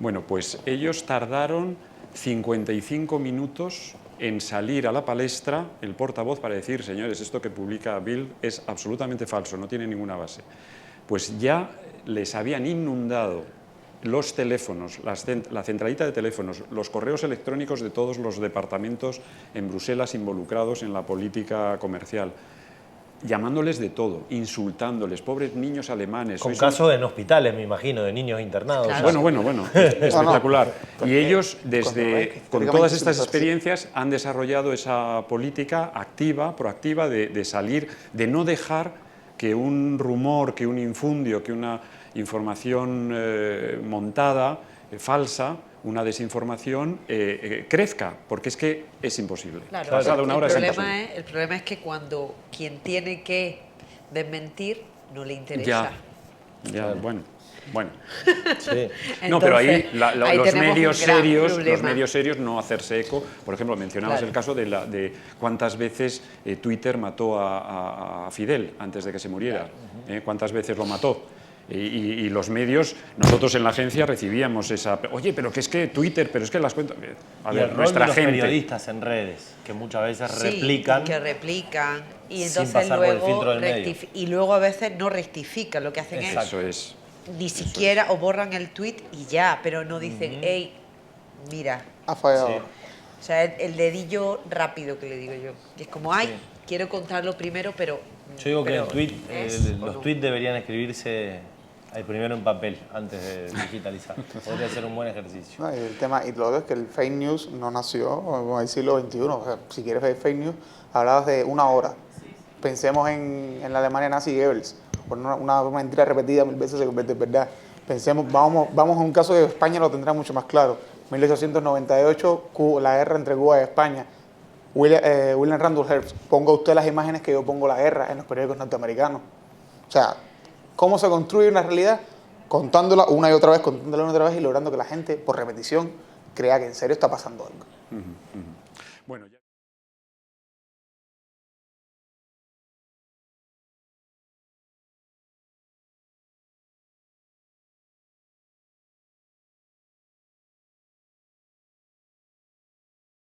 Bueno, pues ellos tardaron 55 minutos en salir a la palestra, el portavoz, para decir, señores, esto que publica Bild es absolutamente falso, no tiene ninguna base. Pues ya les habían inundado los teléfonos, la centralita de teléfonos, los correos electrónicos de todos los departamentos en Bruselas involucrados en la política comercial, llamándoles de todo, insultándoles, pobres niños alemanes. Con casos en hospitales, me imagino, de niños internados. Claro. Bueno, espectacular. Y ellos, con todas estas experiencias, han desarrollado esa política activa, proactiva, de salir, de no dejar que un rumor, que un infundio, que una información montada, falsa, una desinformación, crezca, porque es que es imposible. Claro, Pasada una hora el problema es que cuando quien tiene que desmentir no le interesa. Ya, bueno. Sí. No, pero ahí, ahí los medios medios serios no hacerse eco. Por ejemplo, mencionabas el caso de cuántas veces Twitter mató a Fidel antes de que se muriera, cuántas veces lo mató. Y los medios, nosotros en la agencia recibíamos esa... Oye, pero que es que Twitter, pero es que las cuentas... A Y ver, el rol nuestra de los gente... periodistas en redes, que muchas veces Sí, replican. que replican y sin entonces pasar por el luego filtro del medio. y luego a veces no rectifican, lo que hacen Eso es. es ni siquiera o borran el tweet y ya, pero no dicen, hey, mira, Ha fallado. Sí. o sea, el dedillo rápido que le digo yo, que es como, ay, Sí. quiero contarlo primero, pero Yo digo que pero el tweet, ¿es o los no? tweets deberían escribirse primero en papel antes de digitalizar. Podría ser un buen ejercicio. No, y el tema, y lo otro es que el fake news no nació en el siglo XXI. O sea, si quieres ver fake news, hablabas de una hora. Pensemos en la Alemania nazi Goebbels. Por una mentira repetida 1000 veces se convierte en verdad. Pensemos, vamos a un caso de España, lo tendrá mucho más claro. 1898, la guerra entre Cuba y España. William Randolph Hearst, ponga usted las imágenes que yo pongo la guerra en los periódicos norteamericanos. O sea, ¿cómo se construye una realidad? Contándola una y otra vez y logrando que la gente, por repetición, crea que en serio está pasando algo. Bueno, ya...